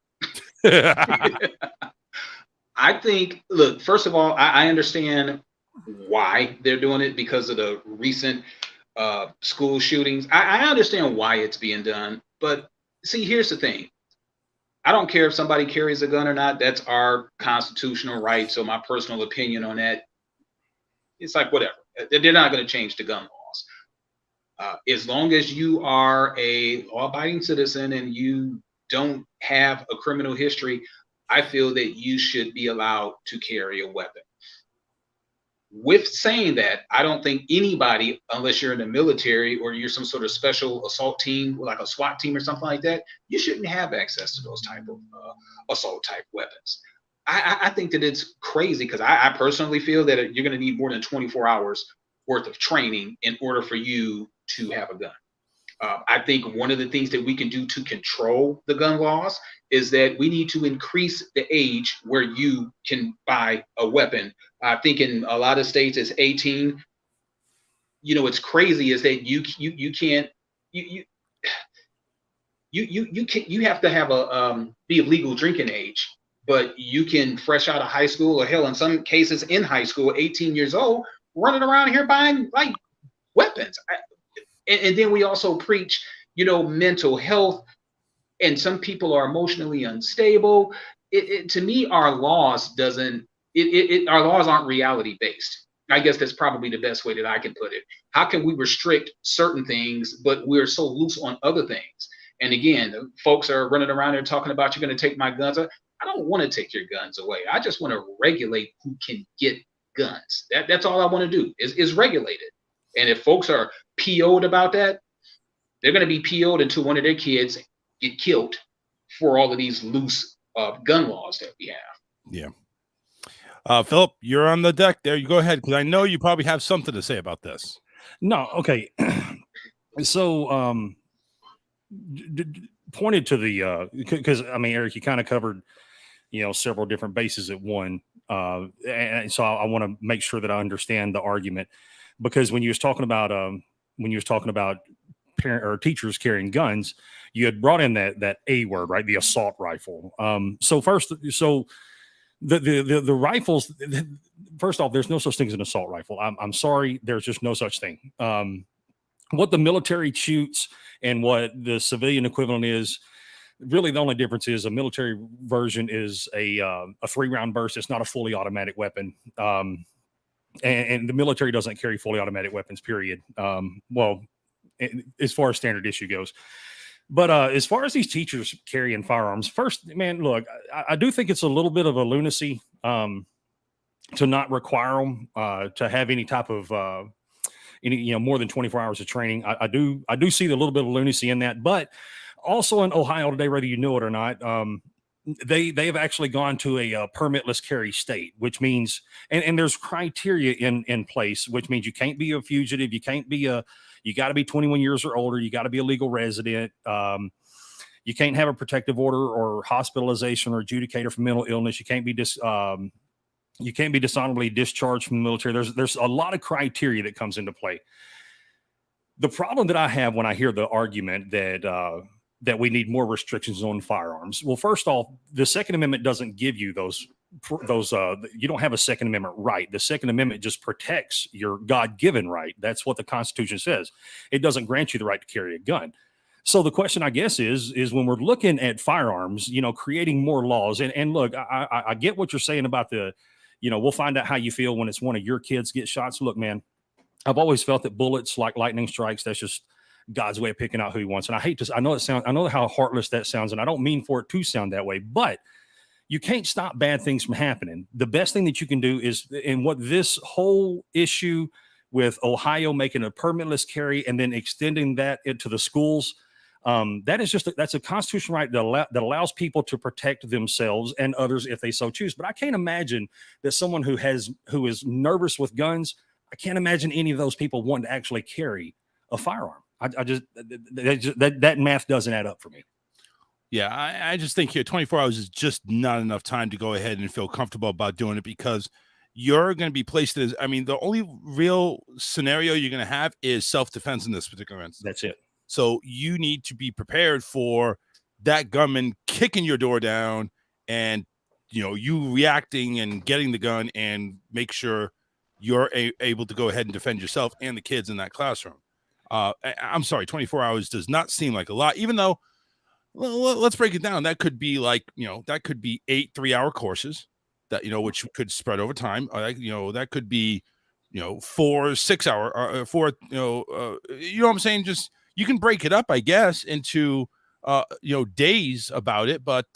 I think, look, first of all, I understand why they're doing it because of the recent school shootings. I understand why it's being done. But see, here's the thing. I don't care if somebody carries a gun or not. That's our constitutional right. So my personal opinion on that, it's like whatever. They're not going to change the gun laws. As long as you are a law-abiding citizen and you don't have a criminal history, I feel that you should be allowed to carry a weapon. With saying that, I don't think anybody, unless you're in the military or you're some sort of special assault team, like a SWAT team or something like that, you shouldn't have access to those type of assault type weapons. I think that it's crazy because I personally feel that you're going to need more than 24 hours worth of training in order for you to have a gun. I think one of the things that we can do to control the gun laws is that we need to increase the age where you can buy a weapon. I think in a lot of states it's 18. you know, it's crazy is that you can't you have to have a be of legal drinking age, but you can fresh out of high school or hell in some cases in high school, 18 years old, running around here buying like weapons. And then we also preach, you know, mental health, and some people are emotionally unstable. To me, our laws our laws aren't reality based. I guess that's probably the best way that I can put it. How can we restrict certain things, but we're so loose on other things? And again, folks are running around there talking about you're going to take my guns. I don't want to take your guns away. I just want to regulate who can get guns. That's all I want to do is regulate it. And if folks are PO'd about that, they're going to be PO'd until one of their kids get killed for all of these loose gun laws that we have. Yeah. Philip, you're on the deck there. You go ahead, because I know you probably have something to say about this. No, okay. So, pointed to the because I mean, Eric, you kind of covered, you know, several different bases at one, and so I want to make sure that I understand the argument, because when you was talking about parent or teachers carrying guns, you had brought in that A word, right? The assault rifle. So first, the rifles, first off, there's no such thing as an assault rifle. I'm sorry, there's just no such thing. What the military shoots and what the civilian equivalent is, really the only difference is a military version is a 3-round burst. It's not a fully automatic weapon. And the military doesn't carry fully automatic weapons, period. Well, as far as standard issue goes. But as far as these teachers carrying firearms, first, man, look, I do think it's a little bit of a lunacy to not require them to have any type of more than 24 hours of training. I do see the little bit of lunacy in that. But also in Ohio today, whether you know it or not, they've actually gone to a permitless carry state, which means and there's criteria in place, which means you can't be a fugitive, you got to be 21 years or older. You got to be a legal resident. You can't have a protective order or hospitalization or adjudicator for mental illness. You can't be dishonorably discharged from the military. There's a lot of criteria that comes into play. The problem that I have when I hear the argument that we need more restrictions on firearms. Well, first off, the Second Amendment doesn't give you those you don't have a Second Amendment right. The Second Amendment just protects your God-given right. That's what the Constitution says. It doesn't grant you the right to carry a gun. So the question, I guess, is when we're looking at firearms, creating more laws. And look, I get what you're saying about we'll find out how you feel when it's one of your kids get shot. So look, man, I've always felt that bullets, like lightning strikes, that's just God's way of picking out who he wants. And I know how heartless that sounds, and I don't mean for it to sound that way, but you can't stop bad things from happening. The best thing that you can do is, and what this whole issue with Ohio making a permitless carry and then extending that into the schools, that's a constitutional right that allows people to protect themselves and others if they so choose. But I can't imagine that someone who is nervous with guns, I can't imagine any of those people wanting to actually carry a firearm. That math doesn't add up for me. Yeah, I just think here 24 hours is just not enough time to go ahead and feel comfortable about doing it, because you're going to be placed as, the only real scenario you're going to have is self-defense in this particular instance. That's it. So you need to be prepared for that gunman kicking your door down and, you reacting and getting the gun, and make sure you're able to go ahead and defend yourself and the kids in that classroom. I'm sorry, 24 hours does not seem like a lot, even though, well, let's break it down. That could be like, that could be 8 3-hour courses that, which could spread over time. That could be, 4 6-hour, 4, you know what I'm saying? Just, you can break it up, I guess, into, days about it, but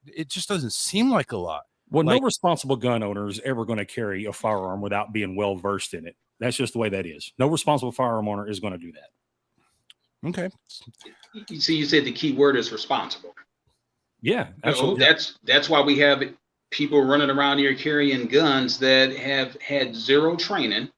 it just doesn't seem like a lot. Well, no responsible gun owner is ever going to carry a firearm without being well versed in it. That's just the way that is. No responsible firearm owner is going to do that. Okay. You see, you said the key word is responsible. Yeah, absolutely. That's why we have people running around here carrying guns that have had zero training,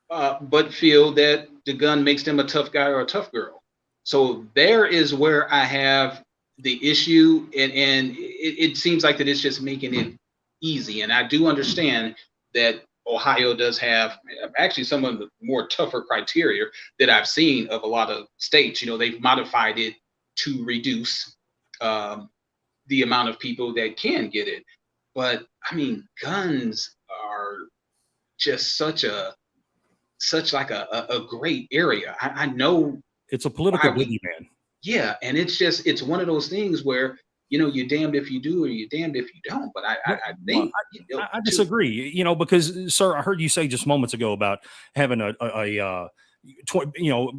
but feel that the gun makes them a tough guy or a tough girl. So there is where I have the issue, and it seems like that it's just making it easy. And I do understand that Ohio does have actually some of the more tougher criteria that I've seen of a lot of states. You know, they've modified it to reduce the amount of people that can get it. But I mean, guns are just such like a great area. I know it's a political why we- boogeyman. Yeah, and it's one of those things where, you know, you're damned if you do or you're damned if you don't. But I think I disagree, you know, because, sir, I heard you say just moments ago about having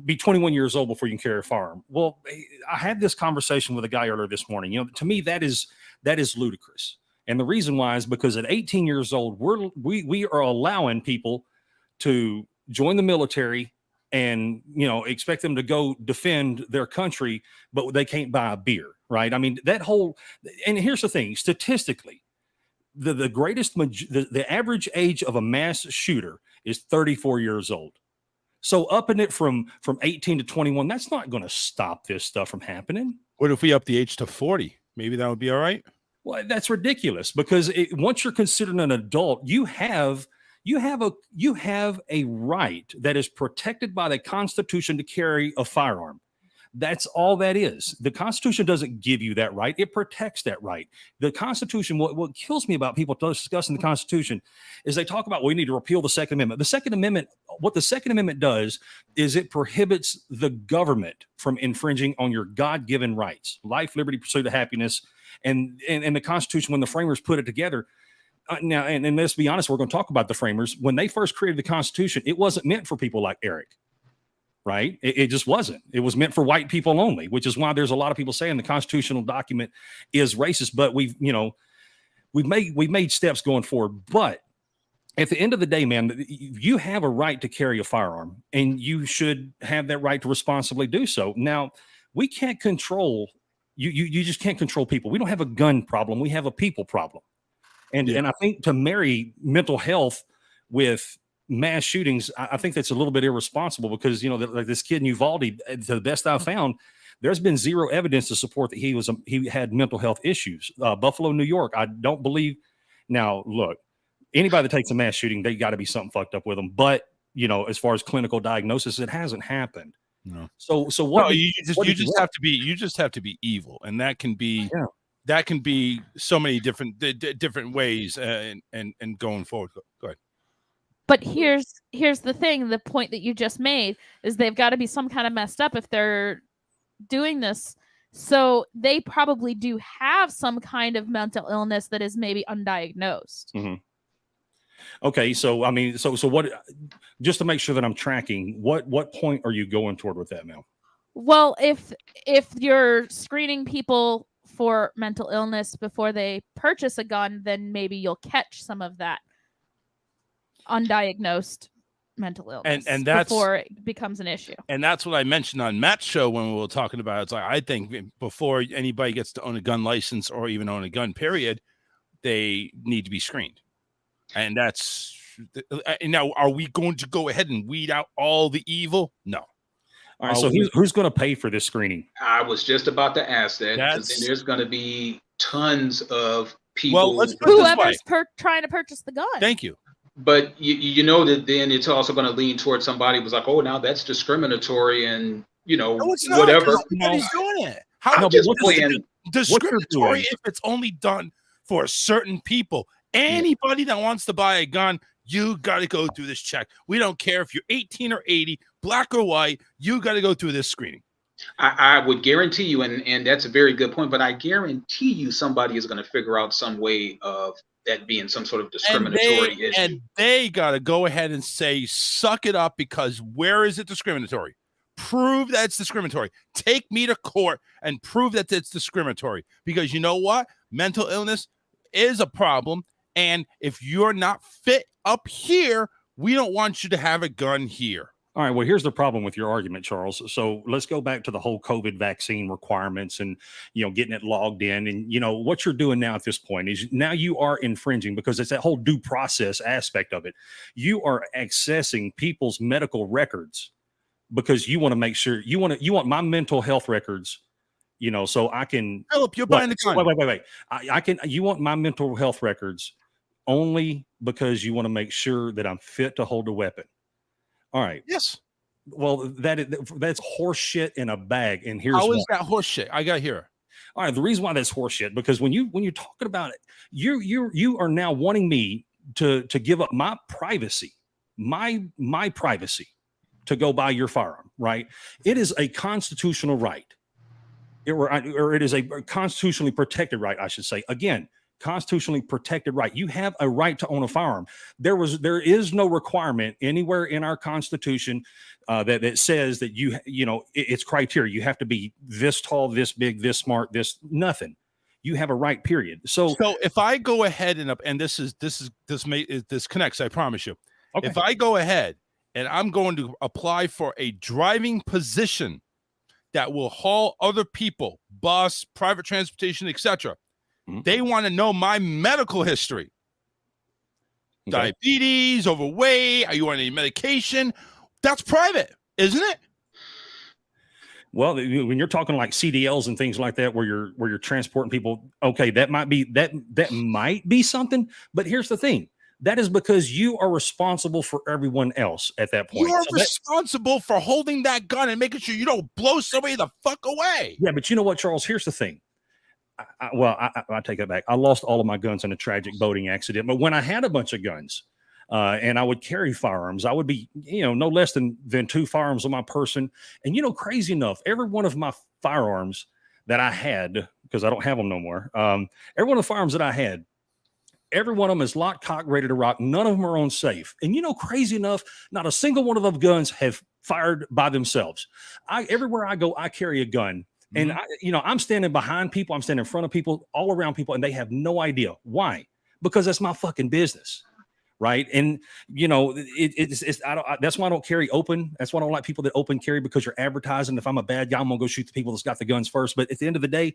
be 21 years old before you can carry a firearm. Well, I had this conversation with a guy earlier this morning. You know, to me, that is ludicrous. And the reason why is because at 18 years old, we are allowing people to join the military and, you know, expect them to go defend their country, but they can't buy a beer, right? I mean, and here's the thing, statistically, the average age of a mass shooter is 34 years old. So upping it from 18 to 21, that's not going to stop this stuff from happening. What if we up the age to 40? Maybe that would be all right. Well, that's ridiculous because once you're considered an adult, you have a right that is protected by the Constitution to carry a firearm. That's all that is. The Constitution doesn't give you that right. It protects that right. The Constitution, what kills me about people discussing the Constitution is they talk about, we need to repeal the Second Amendment. The Second Amendment, what the Second Amendment does is it prohibits the government from infringing on your God-given rights, life, liberty, pursuit of happiness. And the Constitution, when the framers put it together, now, and let's be honest, we're going to talk about the framers. When they first created the Constitution, it wasn't meant for people like Eric. Right? It just wasn't. It was meant for white people only, which is why there's a lot of people saying the constitutional document is racist. But we've made steps going forward. But at the end of the day, man, you have a right to carry a firearm, and you should have that right to responsibly do so. Now, we can't control you just can't control people. We don't have a gun problem. We have a people problem. And I think to marry mental health with mass shootings, I think that's a little bit irresponsible because, you know, like this kid in Uvalde, to the best I've found, there's been zero evidence to support that he had mental health issues. Buffalo, New York, I don't believe. Now, look, anybody that takes a mass shooting, they got to be something fucked up with them. But, you know, as far as clinical diagnosis, it hasn't happened. No. So what? No, you just have to be evil, and that can be so many different ways, and going forward. Go ahead. But here's the thing, the point that you just made is they've got to be some kind of messed up if they're doing this. So they probably do have some kind of mental illness that is maybe undiagnosed. Mm-hmm. Okay, so I mean, so what? Just to make sure that I'm tracking, what point are you going toward with that, Mel? Well, if you're screening people for mental illness before they purchase a gun, then maybe you'll catch some of that undiagnosed mental illness and that's before it becomes an issue. And that's what I mentioned on Matt's show when we were talking about it. It's like, I think before anybody gets to own a gun license or even own a gun, period, they need to be screened. And that's now, are we going to go ahead and weed out all the evil? No. All right, so who's going to pay for this screening? I was just about to ask that, because then there's going to be tons of people. Well, whoever's trying to purchase the gun. Thank you. But you know that then it's also going to lean towards somebody who's like, oh, now that's discriminatory, and whatever. Nobody's doing it. Discriminatory if it's only done for certain people. Anybody that wants to buy a gun, you got to go through this check. We don't care if you're 18 or 80, black or white. You got to go through this screening. I would guarantee you, and that's a very good point, but I guarantee you somebody is going to figure out some way of that being some sort of discriminatory issue. And they got to go ahead and say, suck it up, because where is it discriminatory? Prove that it's discriminatory. Take me to court and prove that it's discriminatory, because you know what? Mental illness is a problem. And if you're not fit up here, we don't want you to have a gun here. All right. Well, here's the problem with your argument, Charles. So let's go back to the whole COVID vaccine requirements and, getting it logged in. And, what you're doing now at this point is now you are infringing, because it's that whole due process aspect of it. You are accessing people's medical records because you want to make sure you want my mental health records, so I can. Philip, you're buying the gun. Wait. You want my mental health records only because you want to make sure that I'm fit to hold a weapon. All right. Yes. Well, that's horse shit in a bag. And here's how is why. that horse shit? I got to hear. All right. The reason why that's horse shit, because when you're talking about it, you are now wanting me to give up my privacy, my privacy, to go buy your firearm, right? It is a constitutional right. Or it is a constitutionally protected right, I should say. Again, constitutionally protected right. You have a right to own a firearm. There is no requirement anywhere in our Constitution that says that it's criteria. You have to be this tall, this big, this smart, this nothing. You have a right, period. So if I go ahead and this connects, I promise you. Okay. If I go ahead and I'm going to apply for a driving position that will haul other people, bus, private transportation, etc., they want to know my medical history. Okay. Diabetes, overweight, are you on any medication? That's private, isn't it? Well, when you're talking like CDLs and things like that, where you're transporting people, okay, that might be something. But here's the thing: that is because you are responsible for everyone else at that point. You are responsible for holding that gun and making sure you don't blow somebody the fuck away. Yeah, but you know what, Charles? Here's the thing. I take that back. I lost all of my guns in a tragic boating accident. But when I had a bunch of guns and I would carry firearms, I would be, no less than 2 firearms on my person. And, crazy enough, every one of my firearms that I had, because I don't have them no more, every one of the firearms that I had, every one of them is locked, cocked, ready to rock. None of them are on safe. And, crazy enough, not a single one of those guns have fired by themselves. Everywhere I go, I carry a gun. And I'm standing behind people, I'm standing in front of people, all around people, and they have no idea why. Because that's my fucking business, right? And that's why I don't carry open. That's why I don't like people that open carry, because you're advertising. If I'm a bad guy, I'm gonna go shoot the people that's got the guns first. But at the end of the day,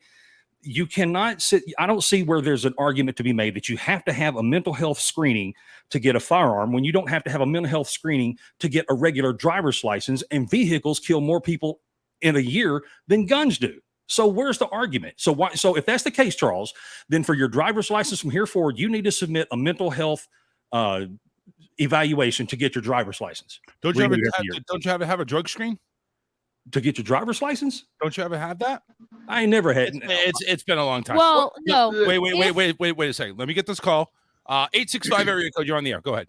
you cannot sit. I don't see where there's an argument to be made that you have to have a mental health screening to get a firearm when you don't have to have a mental health screening to get a regular driver's license. And vehicles kill more people in a year than guns do. So where's the argument? So if that's the case, Charles, then for your driver's license from here forward, you need to submit a mental health evaluation to get your driver's license. Don't you ever have a drug screen to get your driver's license? Don't you ever have that? I ain't never had. It's been a long time. Well, no. Wait a second. Let me get this call. 865 area code. You're on the air. Go ahead.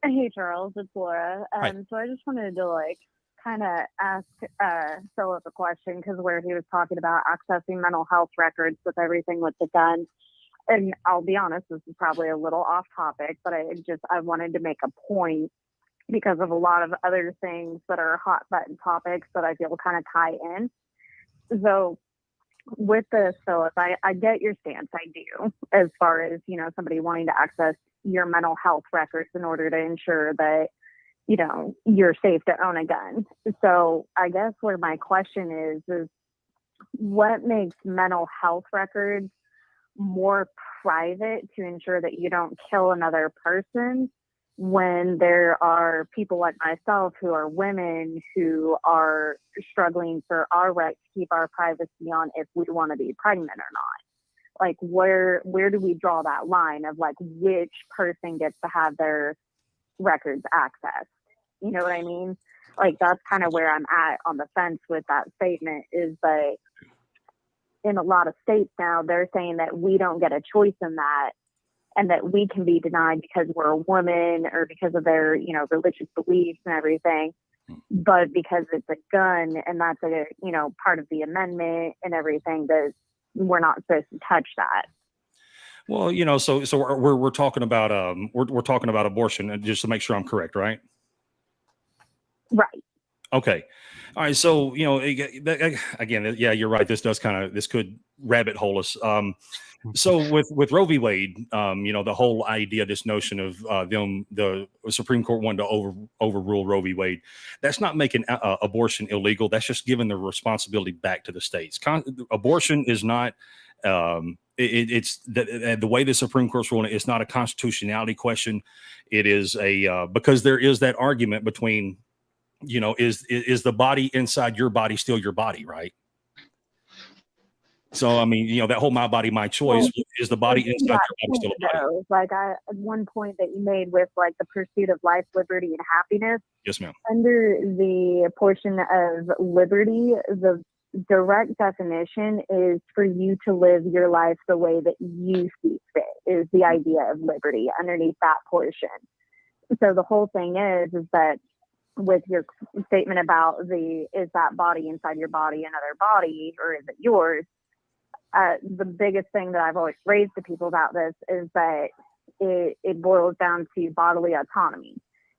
Hey Charles, it's Laura. So I just wanted to kind of ask Philip a question, because where he was talking about accessing mental health records with everything with the gun. And I'll be honest, this is probably a little off topic, but I wanted to make a point because of a lot of other things that are hot button topics that I feel kind of tie in. So with this, Philip, I get your stance. I do, as far as, somebody wanting to access your mental health records in order to ensure that you're safe to own a gun. So I guess where my question is what makes mental health records more private to ensure that you don't kill another person when there are people like myself who are women who are struggling for our right to keep our privacy on if we want to be pregnant or not? Where do we draw that line of which person gets to have their records accessed? You know what I mean? That's kind of where I'm at on the fence with that statement, is that in a lot of states now, they're saying that we don't get a choice in that, and that we can be denied because we're a woman or because of their, religious beliefs and everything. But because it's a gun and that's part of the amendment and everything, that we're not supposed to touch that. Well, so we're talking about we're talking about abortion, just to make sure I'm correct, right? Right. Okay. All right. So, again, yeah, you're right. This could rabbit hole us. So with Roe v. Wade, the whole idea, this notion of the Supreme Court wanted to overrule Roe v. Wade, that's not making abortion illegal. That's just giving the responsibility back to the states. Abortion is not, it's the way the Supreme Court's ruling, it's not a constitutionality question. It is because there is that argument between, is the body inside your body still your body, right? So, I mean, that whole my body, my choice, is the body inside your body still a body? Though, like one point that you made with like the pursuit of life, liberty, and happiness. Yes, ma'am. Under the portion of liberty, the direct definition is for you to live your life the way that you see fit, is the idea of liberty underneath that portion. So the whole thing is that with your statement about is that body inside your body another body, or is it yours? The biggest thing that I've always raised to people about this is that it boils down to bodily autonomy.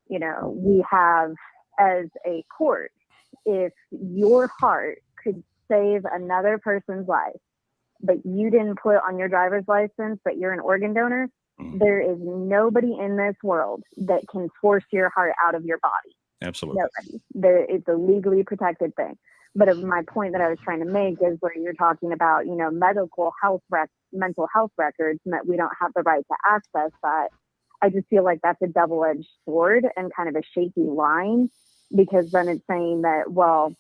We have, as a court, if your heart could save another person's life, but you didn't put on your driver's license that you're an organ donor, there is nobody in this world that can force your heart out of your body. Absolutely. Nobody. It's a legally protected thing. But my point that I was trying to make is where you're talking about, mental health records, and that we don't have the right to access that. I just feel like that's a double-edged sword and kind of a shaky line, because then it's saying that, well,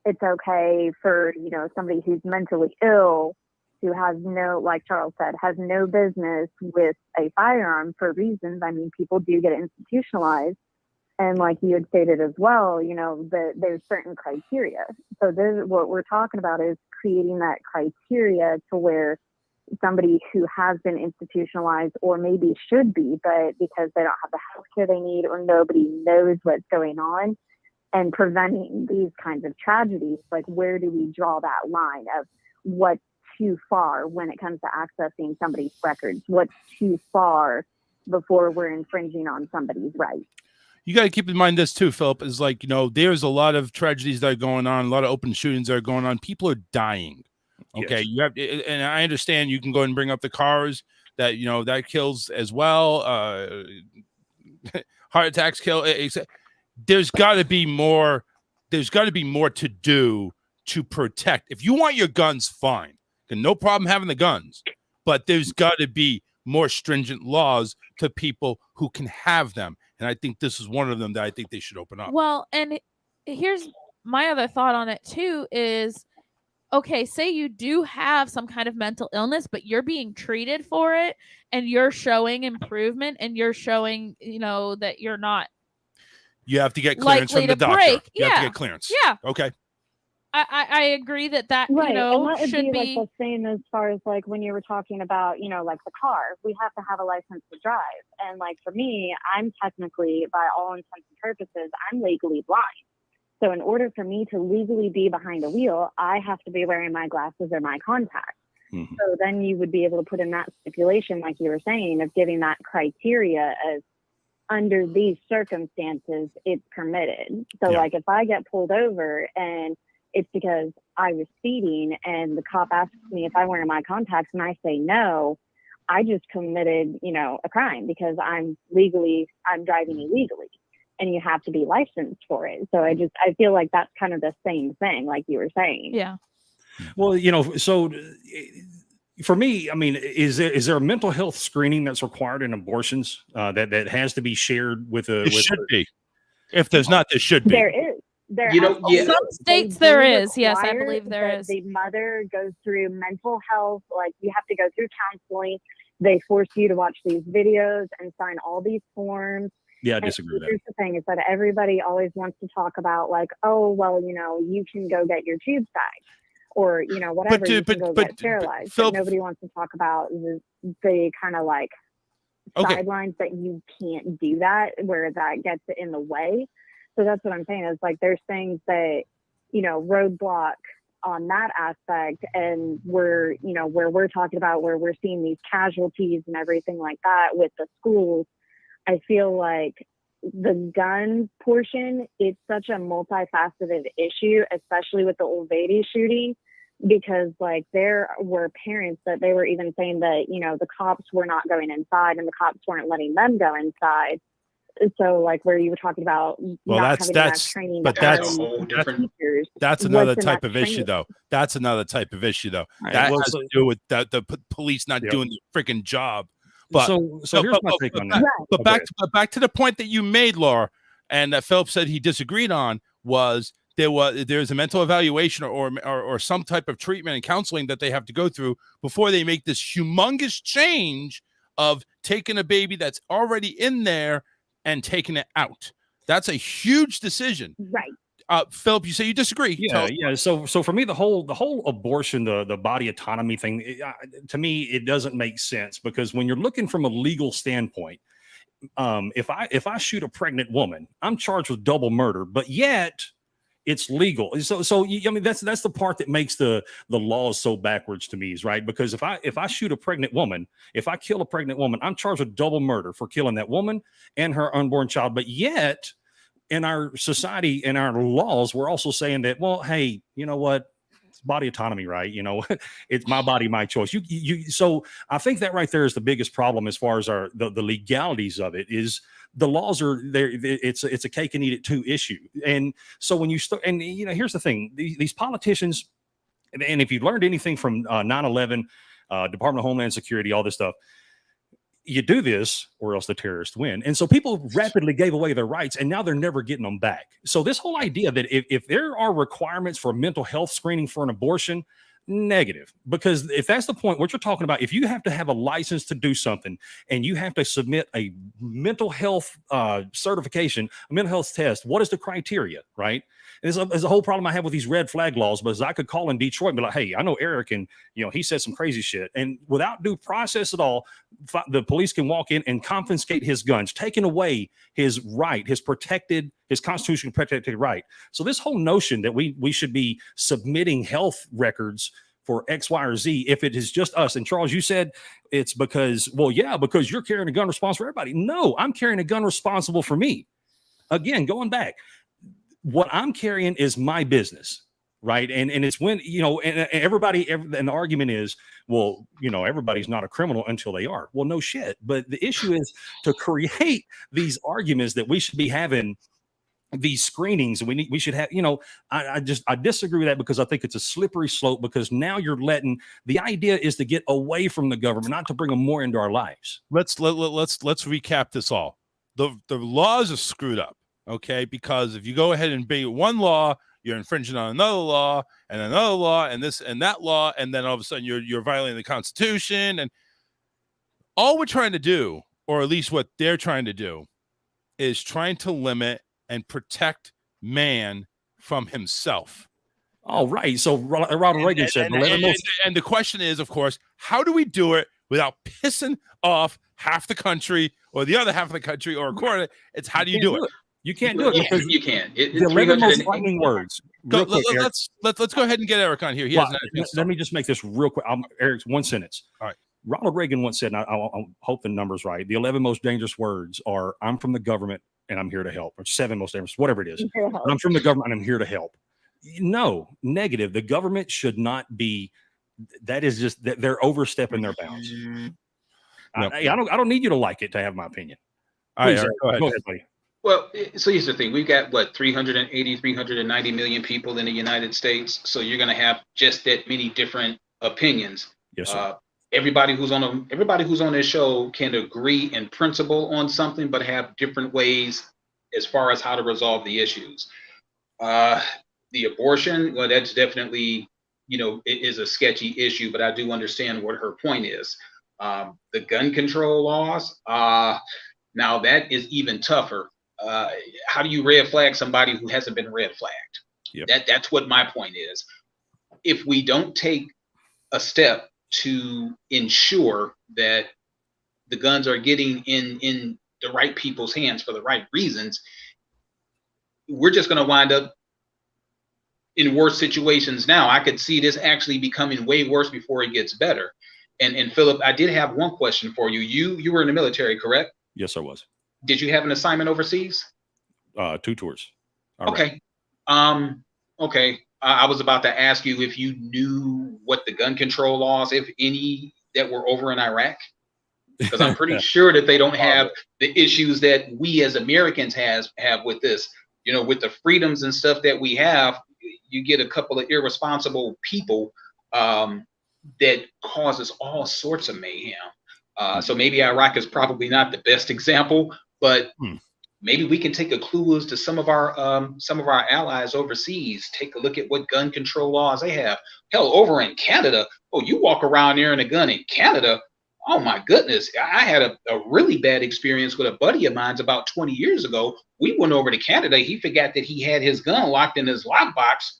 it's okay for, somebody who's mentally ill, who has no, like Charles said, has no business with a firearm for reasons. I mean, people do get institutionalized. And like you had stated as well, there's certain criteria. So what we're talking about is creating that criteria to where somebody who has been institutionalized, or maybe should be, but because they don't have the health care they need, or nobody knows what's going on, and preventing these kinds of tragedies, like where do we draw that line of what's too far when it comes to accessing somebody's records? What's too far before we're infringing on somebody's rights? You got to keep in mind this too, Philip, is like, there's a lot of tragedies that are going on, a lot of open shootings that are going on. People are dying. Okay. Yes. You have, and I understand you can go and bring up the cars that, that kills as well. Heart attacks kill. There's got to be more. There's got to be more to do to protect. If you want your guns, fine. No problem having the guns, but there's got to be more stringent laws to people who can have them. And I think this is one of them that I think they should open up. Well, and here's my other thought on it too is, okay, say you do have some kind of mental illness, but you're being treated for it and you're showing improvement and you're showing, that you're not. You have to get clearance from the doctor. Break. You have to get clearance. Yeah. Okay. I agree that right. And that would should be like the same as far as like when you were talking about, like the car, we have to have a license to drive. And like for me, I'm technically, by all intents and purposes, I'm legally blind. So in order for me to legally be behind a wheel, I have to be wearing my glasses or my contacts. Mm-hmm. So then you would be able to put in that stipulation, like you were saying, of giving that criteria as under these circumstances, it's permitted. So like if I get pulled over and it's because I was speeding and the cop asks me if I'm wearing my contacts and I say no, I just committed, a crime because I'm driving illegally and you have to be licensed for it. So I feel like that's kind of the same thing, like you were saying. Yeah. Well, so for me, I mean, is there a mental health screening that's required in abortions that has to be shared with a? It should be. If there's not, there should be. There is. Some states there is. Yes, I believe there is. The mother goes through mental health, like you have to go through counseling. They force you to watch these videos and sign all these forms. Yeah, I disagree with that. Here's the thing is that everybody always wants to talk about like, oh, well, you can go get your tubes tied or, whatever, you can go get sterilized. But nobody wants to talk about the kind of like sidelines that you can't do that, where that gets in the way. So that's what I'm saying is like there's things that, roadblock on that aspect. And where we're talking about where we're seeing these casualties and everything like that with the schools, I feel like the gun portion, it's such a multifaceted issue, especially with the Old Beatty shooting, because like there were parents that they were even saying that, the cops were not going inside and the cops weren't letting them go inside. So like where you were talking about that's training, but that's another type of issue though. That's another type of issue though. That has to do with the police not doing the freaking job. But so here's my take on that. But back to the point that you made, Laura, and that Philip said he disagreed on was there's a mental evaluation or some type of treatment and counseling that they have to go through before they make this humongous change of taking a baby that's already in there and taking it out. That's a huge decision. Right. Philip, you say you disagree. Yeah. So for me, the whole abortion, the body autonomy thing, to me, it doesn't make sense, because when you're looking from a legal standpoint, if I shoot a pregnant woman, I'm charged with double murder, but yet it's legal. So I mean, that's the part that makes the laws so backwards to me, is right. Because if I shoot a pregnant woman, if I kill a pregnant woman, I'm charged with double murder for killing that woman and her unborn child. But yet in our society and our laws, we're also saying that, well, hey, you know what? It's body autonomy, right? You know, it's my body, my choice. So I think that right there is the biggest problem as far as the legalities of it. Is the laws are there. It's a cake and eat it too issue. And so when you start, and you know, here's the thing: these politicians, and if you learned anything from 9/11, Department of Homeland Security, all this stuff, you do this or else the terrorists win. And so people rapidly gave away their rights, and now they're never getting them back. So this whole idea that if there are requirements for mental health screening for an abortion, negative. Because if that's the point, what you're talking about, if you have to have a license to do something and you have to submit a mental health certification, a mental health test, what is the criteria, right? There's a whole problem I have with these red flag laws, but I could call in Detroit and be like, hey, I know Eric, and he said some crazy shit. And without due process at all, the police can walk in and confiscate his guns, taking away his right, his constitutionally protected right. So this whole notion that we should be submitting health records for X, Y, or Z, if it is just us. And Charles, you said it's because you're carrying a gun responsible for everybody. No, I'm carrying a gun responsible for me. Again, going back, what I'm carrying is my business, right? And it's when, and everybody, and the argument is, well, everybody's not a criminal until they are. Well, no shit. But the issue is to create these arguments that we should be having these screenings. We should have, I disagree with that, because I think it's a slippery slope, because now you're the idea is to get away from the government, not to bring them more into our lives. Let's recap this all. The laws are screwed up. Okay, because if you go ahead and be one law, you're infringing on another law and another law and this and that law, and then all of a sudden you're violating the Constitution. And all we're trying to do, or at least what they're trying to do, is trying to limit and protect man from himself. All right. So Ronald Reagan said, and the question is, of course, how do we do it without pissing off half the country or the other half of the country or a quarter? It's how do you do it? You can't do it because you can't. The 11 most frightening words. Let's go ahead and get Eric on here. Let me just make this real quick. Eric's one sentence. All right. Ronald Reagan once said, and I hope the number's right, the 11 most dangerous words are, I'm from the government and I'm here to help, or 7 most dangerous, whatever it is. I'm from the government and I'm here to help. No, negative. The government should not be, that is just, they're overstepping their bounds. Yep. I don't need you to like it to have my opinion. Please, All right, go ahead, buddy. Well, so here's the thing. We've got, 390 million people in the United States. So you're going to have just that many different opinions. Yes, sir. Everybody who's on this show can agree in principle on something, but have different ways as far as how to resolve the issues. The abortion, well, that's definitely, it is a sketchy issue, but I do understand what her point is. The gun control laws, now that is even tougher. How do you red flag somebody who hasn't been red flagged? Yep. That's what my point is. If we don't take a step to ensure that the guns are getting in the right people's hands for the right reasons, we're just going to wind up in worse situations. Now, I could see this actually becoming way worse before it gets better. And Philip, I did have one question for you. You were in the military, correct? Yes, I was. Did you have an assignment overseas? 2 tours. Okay. Right. Okay. I was about to ask you if you knew what the gun control laws, if any, that were over in Iraq, because I'm pretty sure that they don't have the issues that we as Americans have with this. With the freedoms and stuff that we have, you get a couple of irresponsible people that causes all sorts of mayhem. So maybe Iraq is probably not the best example, but maybe we can take a clue as to some of our allies overseas. Take a look at what gun control laws they have. Hell, over in Canada, oh, you walk around there in a gun in Canada. Oh my goodness. I had a really bad experience with a buddy of mine's about 20 years ago. We went over to Canada. He forgot that he had his gun locked in his lockbox.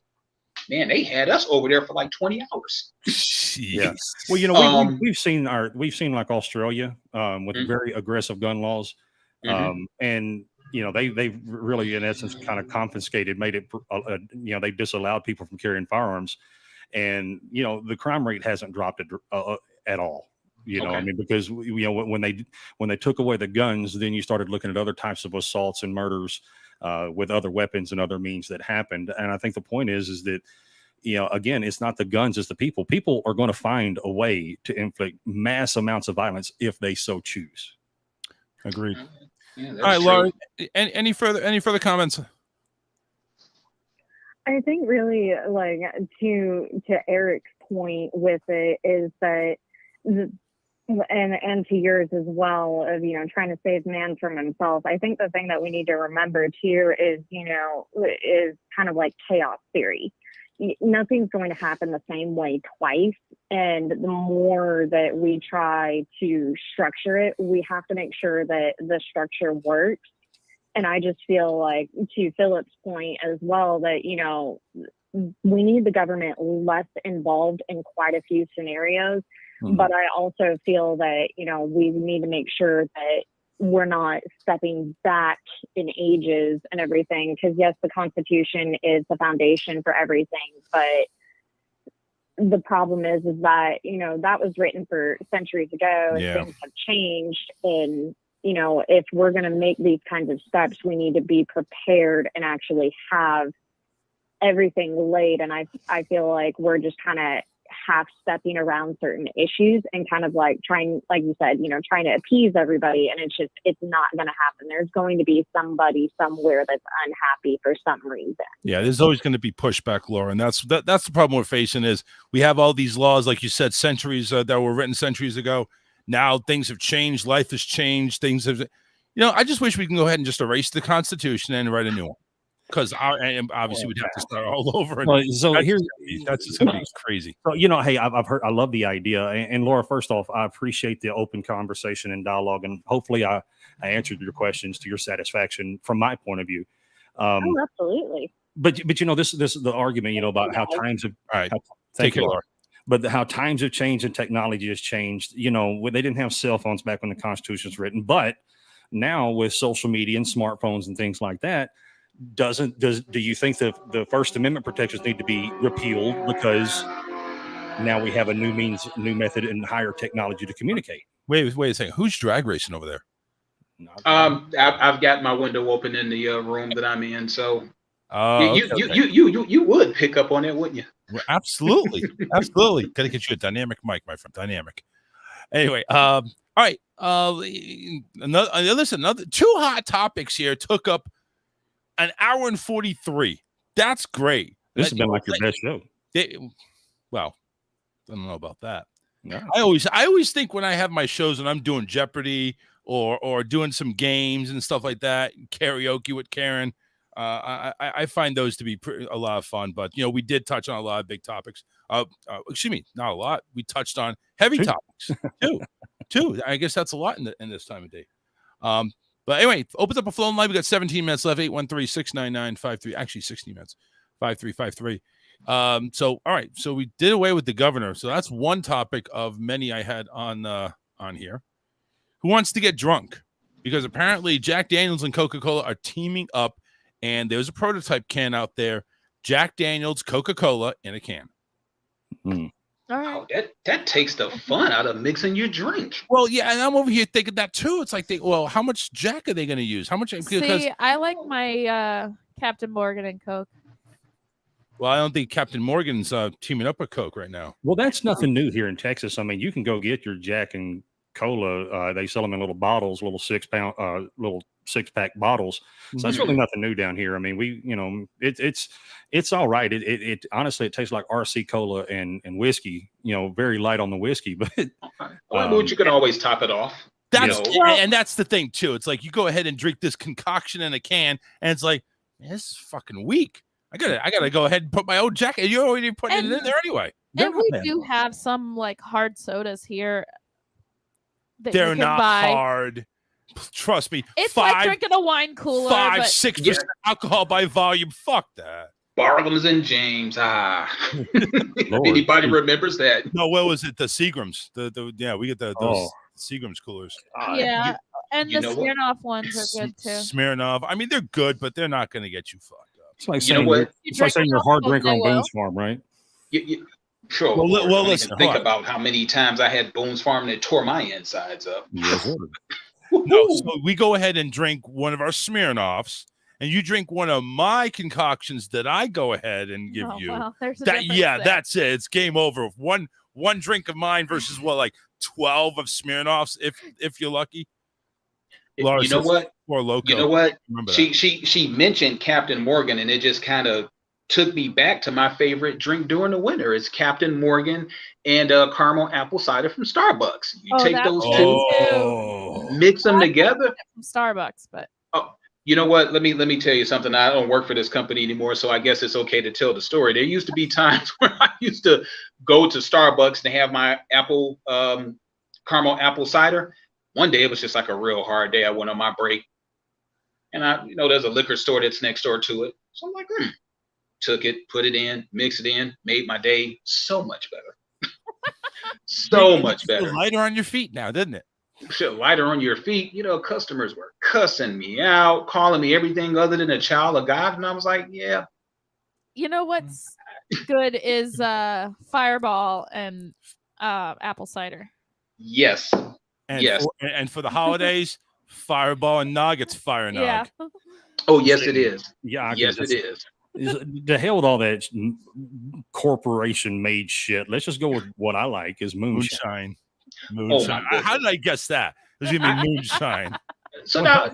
Man, they had us over there for like 20 hours. Yeah. Well, you know, we've seen like Australia with very aggressive gun laws. And you know, they've really in essence kind of confiscated, made it you know, they disallowed people from carrying firearms, and you know, the crime rate hasn't dropped at all. You know, I mean, because you know, when they took away the guns, then you started looking at other types of assaults and murders with other weapons and other means that happened. And I think the point is that, you know, again, it's not the guns, it's the people. People are going to find a way to inflict mass amounts of violence if they so choose. Agreed. Yeah, all right, Laura, any further comments? I think really, like, to Eric's point with it is that, and to yours as well, of, you know, trying to save man from himself. I think the thing that we need to remember too is, you know, is kind of like chaos theory. Nothing's going to happen the same way twice. And the more that we try to structure it, we have to make sure that the structure works. And I just feel like, to Philip's point as well, that, you know, we need the government less involved in quite a few scenarios. But I also feel that, you know, we need to make sure that we're not stepping back in ages and everything. Because yes, the Constitution is the foundation for everything. But the problem is that, you know, that was written for centuries ago, and things have changed. And, you know, if we're going to make these kinds of steps, we need to be prepared and actually have everything laid. And I feel like we're just kind of half stepping around certain issues and kind of like trying, like you said, you know, trying to appease everybody. And it's not going to happen. There's going to be somebody somewhere that's unhappy for some reason. Yeah, there's always going to be pushback, Laura, and that's the problem we're facing. Is we have all these laws, like you said, centuries that were written centuries ago. Now things have changed, life has changed, things have, you know. I just wish we can go ahead and just erase the Constitution and write a new one, because obviously we'd have to start all over. Well, so that's just going to be crazy. So, you know, hey, I've heard, I love the idea, and Laura, first off, I appreciate the open conversation and dialogue, and hopefully I answered your questions to your satisfaction from my point of view. Oh, absolutely. But you know, this is the argument, you know, about how times have. All right, thank you, Laura. But how times have changed and technology has changed. You know, they didn't have cell phones back when the Constitution was written, but now with social media and smartphones and things like that, do you think that the First Amendment protections need to be repealed because now we have a new method and higher technology to communicate? Wait a second. Who's drag racing over there? I've got my window open in the room that I'm in, so okay. you would pick up on it, wouldn't you? Well, absolutely. Got to get you a dynamic mic, my friend. Dynamic. Anyway, all right. Another two hot topics here took up an hour and 43. That's great. This has been like your best show. Well, I don't know about that. No. I always think when I have my shows and I'm doing Jeopardy or doing some games and stuff like that, karaoke with Karen, I find those to be a lot of fun. But, you know, we did touch on a lot of big topics. Excuse me, not a lot. We touched on heavy topics. Two. I guess that's a lot in this time of day. But anyway, opens up a phone line. We got 17 minutes left. 813-699-53. Actually, 16 minutes. 5353. So all right. So we did away with the governor. So that's one topic of many I had on here. Who wants to get drunk? Because apparently Jack Daniels and Coca-Cola are teaming up, and there's a prototype can out there. Jack Daniels, Coca-Cola in a can. All right. Oh, that takes the fun out of mixing your drink. Well, yeah, and I'm over here thinking that too. It's like, how much Jack are they going to use? How much? See, I like my Captain Morgan and Coke. Well, I don't think Captain Morgan's teaming up with Coke right now. Well, that's nothing new here in Texas. I mean, you can go get your Jack and Cola. They sell them in little bottles, little 6-pack bottles. So that's really nothing new down here. I mean, it's all right. It honestly, it tastes like RC Cola and whiskey. You know, very light on the whiskey, but but you can always top it off. That's You know? and that's the thing too. It's like you go ahead and drink this concoction in a can, and it's like, man, this is fucking weak. I gotta go ahead and put my own jacket. You're already putting it in there anyway. And we do have some like hard sodas here. That you They're can not buy. hard. Trust me. It's like drinking a wine cooler. 5-6% alcohol by volume. Fuck that. Bartlem's and James. If anybody remembers that. No, what was it? The Seagrams. Yeah, we get those Seagrams coolers. Yeah, and you the know what? Smirnoff ones are good too. Smirnoff. I mean, they're good, but they're not going to get you fucked up. It's like You know saying what? it's like saying you're a hard drinker on they will. Boone's Farm, right? Sure. Well, Lord, don't listen, even think hold on. about how many times I had Boone's Farm that tore my insides up. No, so we go ahead and drink one of our Smirnoffs, and you drink one of my concoctions that I go ahead and give you. Well, there's a That difference yeah, there. that's it. It's game over. One drink of mine versus what, like 12 of Smirnoffs, if you're lucky. Laura You know says, what? Or Loco. You know what? Remember She mentioned Captain Morgan, and it just kind of took me back to my favorite drink during the winter. It's Captain Morgan and caramel apple cider from Starbucks. You take those two, mix them together. From Starbucks, but You know what? Let me tell you something. I don't work for this company anymore, so I guess it's okay to tell the story. There used to be times where I used to go to Starbucks to have my caramel apple cider. One day it was just like a real hard day. I went on my break, and there's a liquor store that's next door to it. So I'm like, took it, put it in, mix it in, made my day so much better. So much better. Lighter on your feet now, didn't it? Shit, lighter on your feet. Customers were cussing me out, calling me everything other than a child of God. And I was like, yeah. you know what's good is Fireball and apple cider. Yes. And yes. And for the holidays, Fireball and Nuggets, Fire Nog. Yeah. Oh, yes, it is. Yeah, yes, it is. The hell with all that corporation made shit. Let's just go with what I like is moonshine. Moonshine. How did I guess that? There's gonna be moonshine. So now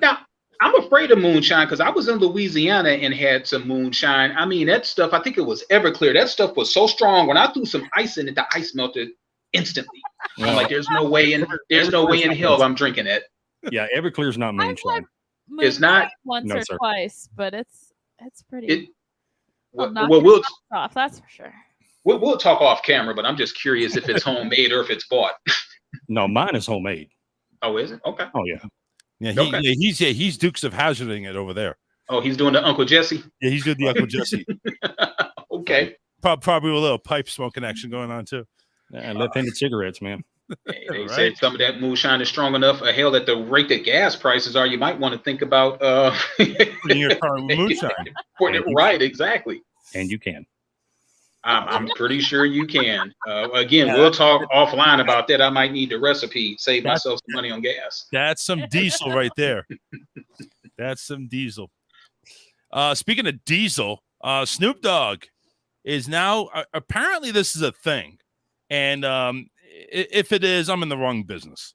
I'm afraid of moonshine because I was in Louisiana and had some moonshine. I mean, that stuff, I think it was Everclear. That stuff was so strong. When I threw some ice in it, the ice melted instantly. I'm like, there's no way in hell I'm drinking it. Yeah, Everclear's not moonshine. It's not once or twice, but it's pretty. Well, we'll off, that's for sure. We'll talk off camera, but I'm just curious if it's homemade or if it's bought. No, mine is homemade. Oh, is it? Okay. Oh yeah. Yeah, he's Dukes of Hazzarding it over there. Oh, he's doing the Uncle Jesse. Yeah, he's doing the Uncle Jesse. Okay. Probably with a little pipe smoking action going on too. And left-handed cigarettes, man. They said some of that moonshine is strong enough. Hell, at the rate that gas prices are, you might want to think about putting your car with moonshine. Right, exactly. And you can. I'm pretty sure you can. Again, we'll talk offline about that. I might need the recipe, save myself some money on gas. That's some diesel right there. That's some diesel. Speaking of diesel, Snoop Dogg is now apparently this is a thing, and if it is, I'm in the wrong business.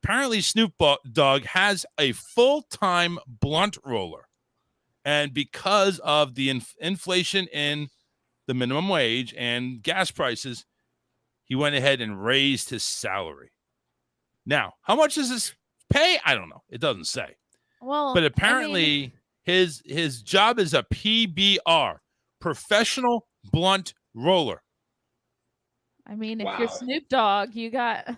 Apparently, Snoop Dogg has a full-time blunt roller, and because of the inflation in the minimum wage and gas prices, he went ahead and raised his salary. Now, how much does this pay? I don't know. It doesn't say. Well, but apparently his job is a PBR, professional blunt roller. I mean, if you're Snoop Dogg, you gotta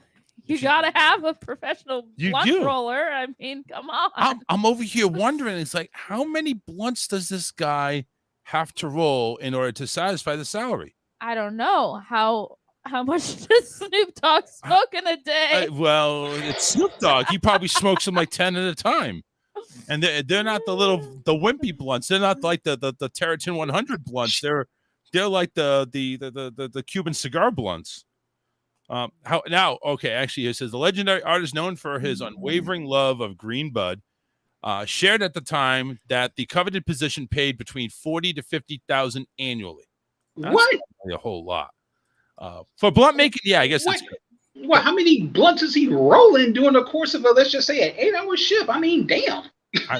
have a professional blunt roller. I mean, come on. I'm over here wondering, it's like, how many blunts does this guy have to roll in order to satisfy the salary? I don't know. How much does Snoop Dogg smoke in a day? Well, it's Snoop Dogg. He probably smokes them like 10 at a time. And they're not the wimpy blunts. They're not like the Terratin 100 blunts. They're like the Cuban cigar blunts. Actually, it says the legendary artist known for his unwavering love of green bud shared at the time that the coveted position paid between $40,000 to $50,000 annually. That's what? A whole lot for blunt making. Yeah, I guess. Well, how many blunts is he rolling during the course of let's just say an 8-hour shift? I mean, damn.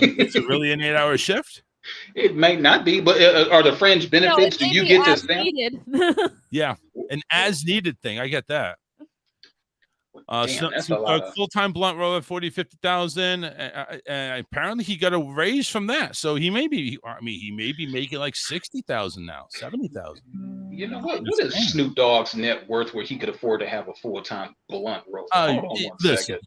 Is it really an 8-hour shift? It may not be, but are the fringe benefits? Do you get this? Needed. Yeah, an as needed thing. I get that. Damn, that's a lot of. Full-time blunt roller, 40, 50,000. Apparently he got a raise from that. So he may be making like 60,000 now, 70,000. You know what? What is Snoop Dogg's net worth where he could afford to have a full-time blunt roller? Hold on one second.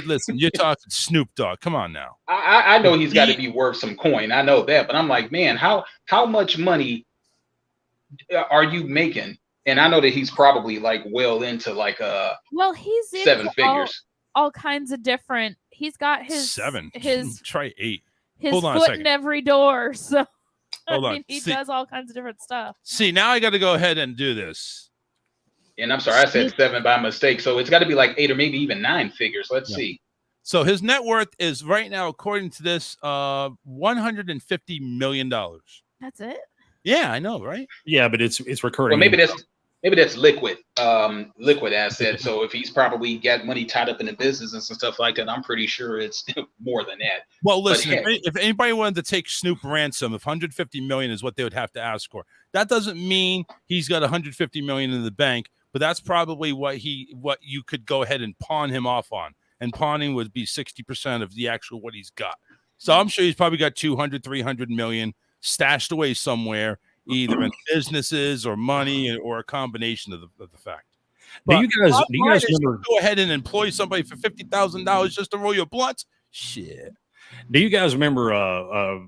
Listen, you're talking Snoop Dogg. Come on now. I know he's got to be worth some coin. I know that, but I'm like, man, how much money are you making? And I know that he's probably like well into like he's seven figures. All kinds of different. He's got his try 8. His Hold on a foot second. in every door. So Hold on. he does all kinds of different stuff. See, now I got to go ahead and do this. And I'm sorry, I said 7 by mistake. So it's got to be like 8 or maybe even 9 figures. Let's see. So his net worth is right now, according to this, $150 million. That's it? Yeah, I know, right? Yeah, but it's recurring. Well, maybe that's liquid asset. So if he's probably got money tied up in the business and some stuff like that, I'm pretty sure it's more than that. Well, listen, if anybody wanted to take Snoop ransom, if $150 million is what they would have to ask for, that doesn't mean he's got $150 million in the bank, but that's probably what you could go ahead and pawn him off on. And pawning would be 60% of the actual what he's got. So I'm sure he's probably got 200, 300 million stashed away somewhere, either in businesses or money or a combination of the fact. Do you guys remember? Go ahead and employ somebody for $50,000 just to roll your blunts? Shit. Do you guys remember a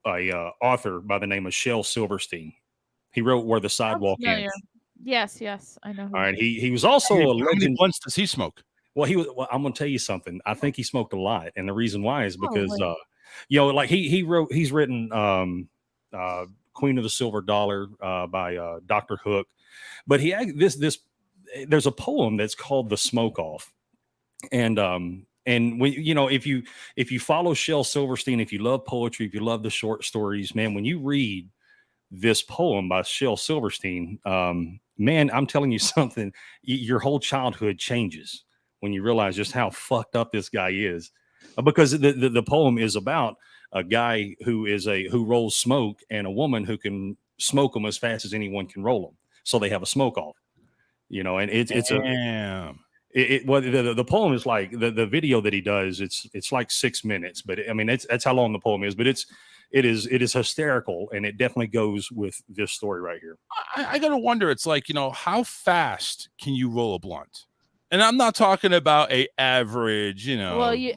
author by the name of Shel Silverstein? He wrote Where the Sidewalk Ends. Yes, I know. All right, he was also a legend. How many blunts does he smoke? Well, I'm going to tell you something. I think he smoked a lot, and the reason why is because like he's written Queen of the Silver Dollar by Dr. Hook, but there's a poem that's called The Smoke Off, and when if you follow Shel Silverstein, if you love poetry, if you love the short stories, man, when you read this poem by Shel Silverstein, man, I'm telling you something, your whole childhood changes when you realize just how fucked up this guy is, because the poem is about a guy who rolls smoke and a woman who can smoke them as fast as anyone can roll them. So they have a smoke off, and the poem is like the video that he does. It's like 6 minutes, but I mean, that's how long the poem is, but it is hysterical. And it definitely goes with this story right here. I got to wonder, it's like, how fast can you roll a blunt? And I'm not talking about a average, Well, you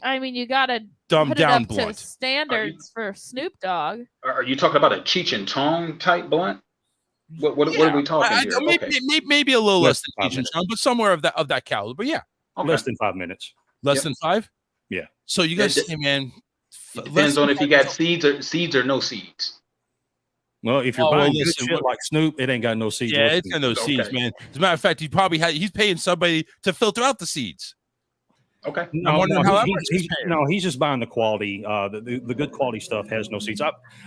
got to dumb down put it up blunt to standards for Snoop Dogg. Are you talking about a Cheech and Chong type blunt? What are we talking here? Maybe a little less than Cheech and Chong, but somewhere of that caliber. Yeah, less than 5 minutes. Less than 5. Yeah. So you guys say, man, it depends on if you got seeds or no seeds. Well, if you're buying good shit like Snoop, it ain't got no seeds. Yeah, it's got no seeds, man. As a matter of fact, he's paying somebody to filter out the seeds. Okay. He's just buying the quality. The good quality stuff has no seeds.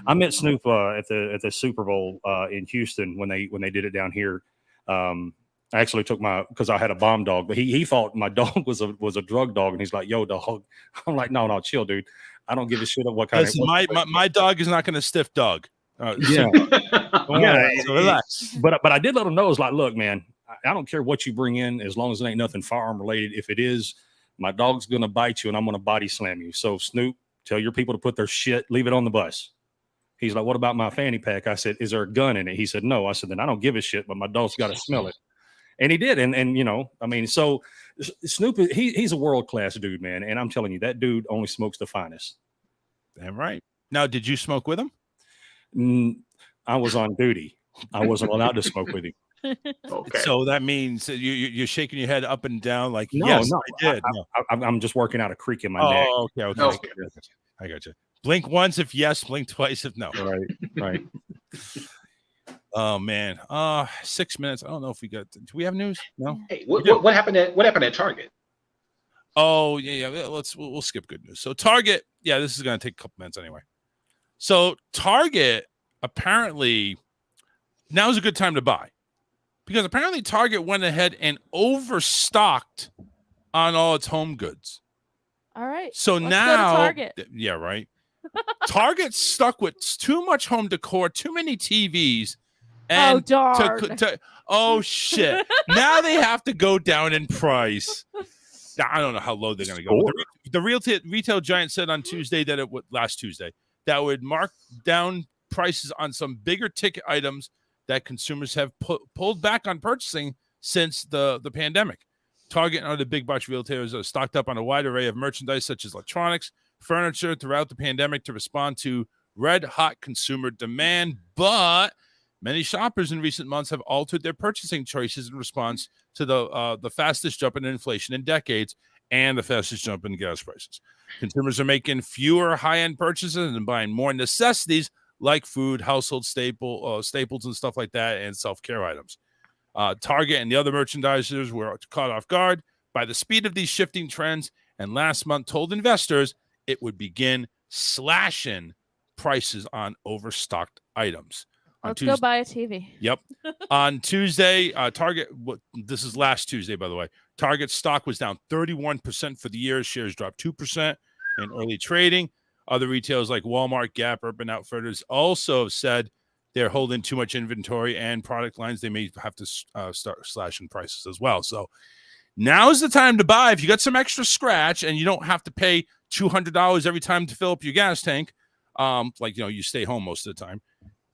I met Snoop at the Super Bowl in Houston when they did it down here. I actually took because I had a bomb dog, but he thought my dog was a drug dog, and he's like, "Yo, dog." I'm like, "No, chill, dude. I don't give a shit of what kind of." My dog is not going to stiff dog. So relax. But I did let him know, it's like, look, man, I don't care what you bring in as long as it ain't nothing firearm related. If it is, my dog's gonna bite you and I'm gonna body slam you. So Snoop, tell your people to put their shit, leave it on the bus. He's like, what about my fanny pack? I said, is there a gun in it? He said, no. I said, then I don't give a shit, but my dog's got to smell it. And he did. And so Snoop, he's a world-class dude, man. And I'm telling you, that dude only smokes the finest. Damn right. Now, did you smoke with him? I was on duty. I wasn't allowed to smoke with him. Okay. So that means you're shaking your head up and down like, no, yes, no, I did. I'm just working out a creek in my neck. Oh, okay. I got you. Blink once if yes, blink twice if no. Right. Oh man. 6 minutes. I don't know if we got. Do we have news? No. Hey, what happened at Target? Oh yeah. We'll skip good news. So Target. Yeah, this is gonna take a couple minutes anyway. So Target apparently now is a good time to buy because apparently Target went ahead and overstocked on all its home goods. All right. So let's now, go to Target. Yeah, right. Target's stuck with too much home decor, too many TVs, And darn. Oh shit! Now they have to go down in price. Now, I don't know how low they're going to go. The retail giant said on Tuesday that last Tuesday that would mark down prices on some bigger ticket items that consumers have pulled back on purchasing since the pandemic. Target and other big box retailers are stocked up on a wide array of merchandise such as electronics, furniture throughout the pandemic to respond to red-hot consumer demand, but many shoppers in recent months have altered their purchasing choices in response to the fastest jump in inflation in decades and the fastest jump in gas prices. Consumers are making fewer high-end purchases and buying more necessities like food, household staples and stuff like that, and self-care items. Target and the other merchandisers were caught off guard by the speed of these shifting trends, and last month told investors it would begin slashing prices on overstocked items. Let's go buy a TV. Yep. On Tuesday, Target, this is last Tuesday, by the way, Target's stock was down 31% for the year. Shares dropped 2% in early trading. Other retailers like Walmart, Gap, Urban Outfitters also said they're holding too much inventory and product lines. They may have to start slashing prices as well. So now's the time to buy. If you got some extra scratch and you don't have to pay $200 every time to fill up your gas tank, you stay home most of the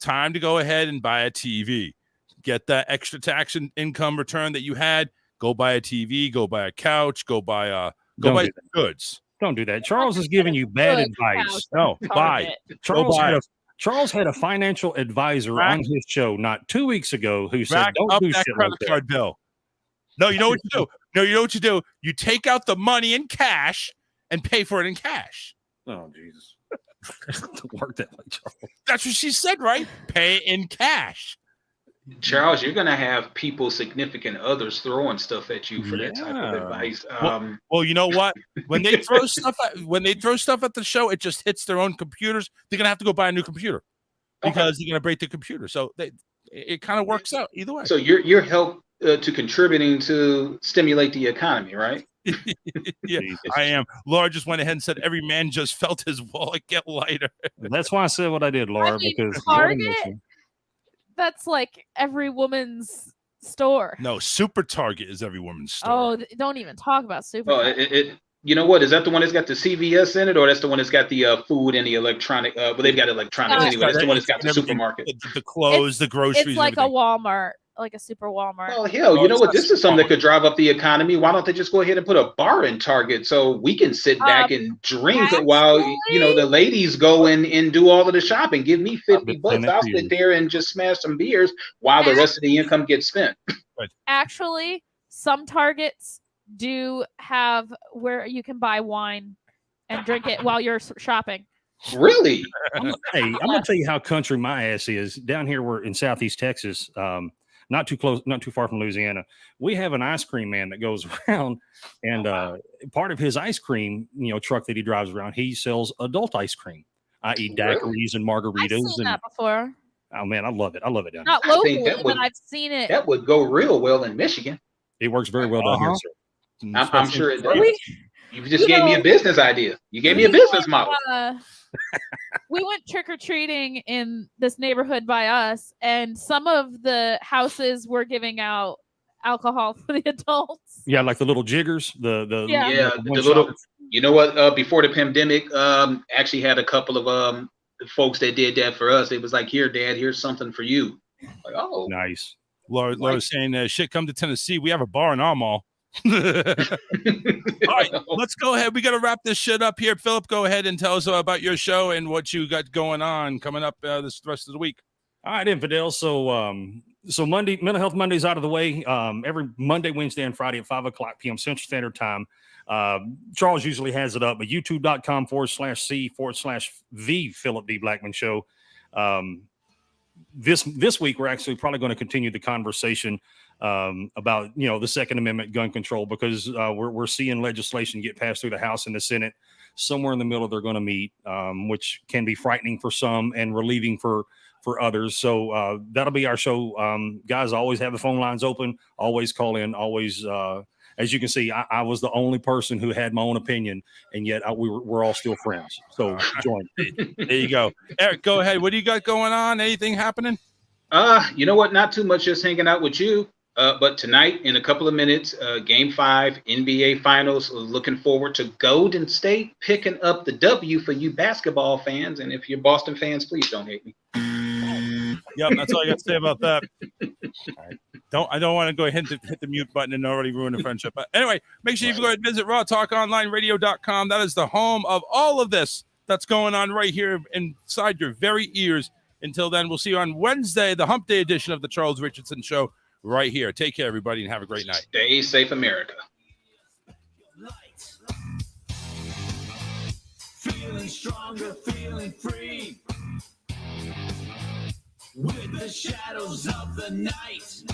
time to go ahead and buy a TV. Get that extra tax and income return that you had. Go buy a TV. Go buy a couch. Go buy goods. Don't do that. Charles is giving you bad advice. No, buy. Charles had a financial advisor on his show not 2 weeks ago who said, "Don't do that shit credit like that." card bill. No, you know what you do. No, you know what you do. You take out the money in cash and pay for it in cash. Oh, Jesus. Don't work that way, Charles. That's what she said, right? Pay in cash. Charles, you're gonna have people, significant others, throwing stuff at you for that type of advice. Well, you know what? When they throw stuff at the show, it just hits their own computers. They're gonna have to go buy a new computer because they're gonna break the computer. So it kind of works out either way. So your help to contributing to stimulate the economy, right? Yeah, I am. Laura just went ahead and said every man just felt his wallet get lighter. That's why I said what I did, Laura, because Target, that's like every woman's store. No, Super Target is every woman's store. Oh, don't even talk about Super. Oh, you know what? Is that the one that's got the CVS in it, or that's the one that's got the food and the electronic? Well, they've got electronics anyway. That's the one that's got the supermarket, the clothes, the groceries. It's like a Walmart. Like a super Walmart. Oh hell, you know what? This is something that could drive up the economy. Why don't they just go ahead and put a bar in Target so we can sit back and drink while the ladies go and do all of the shopping? Give me $50. I'll sit there and just smash some beers while the rest of the income gets spent. Actually, some Targets do have where you can buy wine and drink it while you're shopping. Really? I'm gonna tell you how country my ass is. Down here, we're in Southeast Texas. Not too far from Louisiana. We have an ice cream man that goes around, and part of his ice cream, truck that he drives around, he sells adult ice cream, i.e. daiquiris and margaritas. I've seen that before. Oh man, I love it. I love it down Not here. locally, but I've seen it. That would go real well in Michigan. It works very well down here, sir. I'm sure it does. You just gave me a business idea. You gave me a business model. We went trick-or-treating in this neighborhood by us, and some of the houses were giving out alcohol for the adults. Yeah, like the little jiggers. The little. You know what? Before the pandemic, actually had a couple of folks that did that for us. It was like, "Here, Dad, here's something for you." Like, oh, nice. Laura's saying, "Shit, come to Tennessee. We have a bar in our mall." All right, let's go ahead. We got to wrap this shit up here. Philip, go ahead and tell us about your show and what you got going on coming up this rest of the week. All right, Infidel. So Monday, Mental Health Monday's out of the way. Every Monday, Wednesday, and Friday at 5:00 p.m. Central Standard Time. Charles usually has it up, but youtube.com/C/the Philip D. Blackman Show. This week, we're actually probably going to continue the conversation about the Second Amendment, gun control, because we're seeing legislation get passed through the House and the Senate. Somewhere in the middle, they're going to meet, which can be frightening for some and relieving for others. So that'll be our show. Guys, always have the phone lines open. Always call in. Always, as you can see, I was the only person who had my own opinion, and yet we're all still friends. So join. There you go. Eric, go ahead. What do you got going on? Anything happening? You know what? Not too much, just hanging out with you. But tonight, in a couple of minutes, Game 5 NBA Finals. Looking forward to Golden State picking up the W for you basketball fans. And if you're Boston fans, please don't hate me. Yep, that's all I got to say about that. I don't want to go ahead and hit the mute button and already ruin the friendship. But anyway, make sure you go ahead and visit rawtalkonlineradio.com. That is the home of all of this that's going on right here inside your very ears. Until then, we'll see you on Wednesday, the Hump Day edition of the Charles Richardson Show right here. Take care, everybody, and have a great night. Stay safe, America. Feeling stronger, feeling free. With the shadows of the night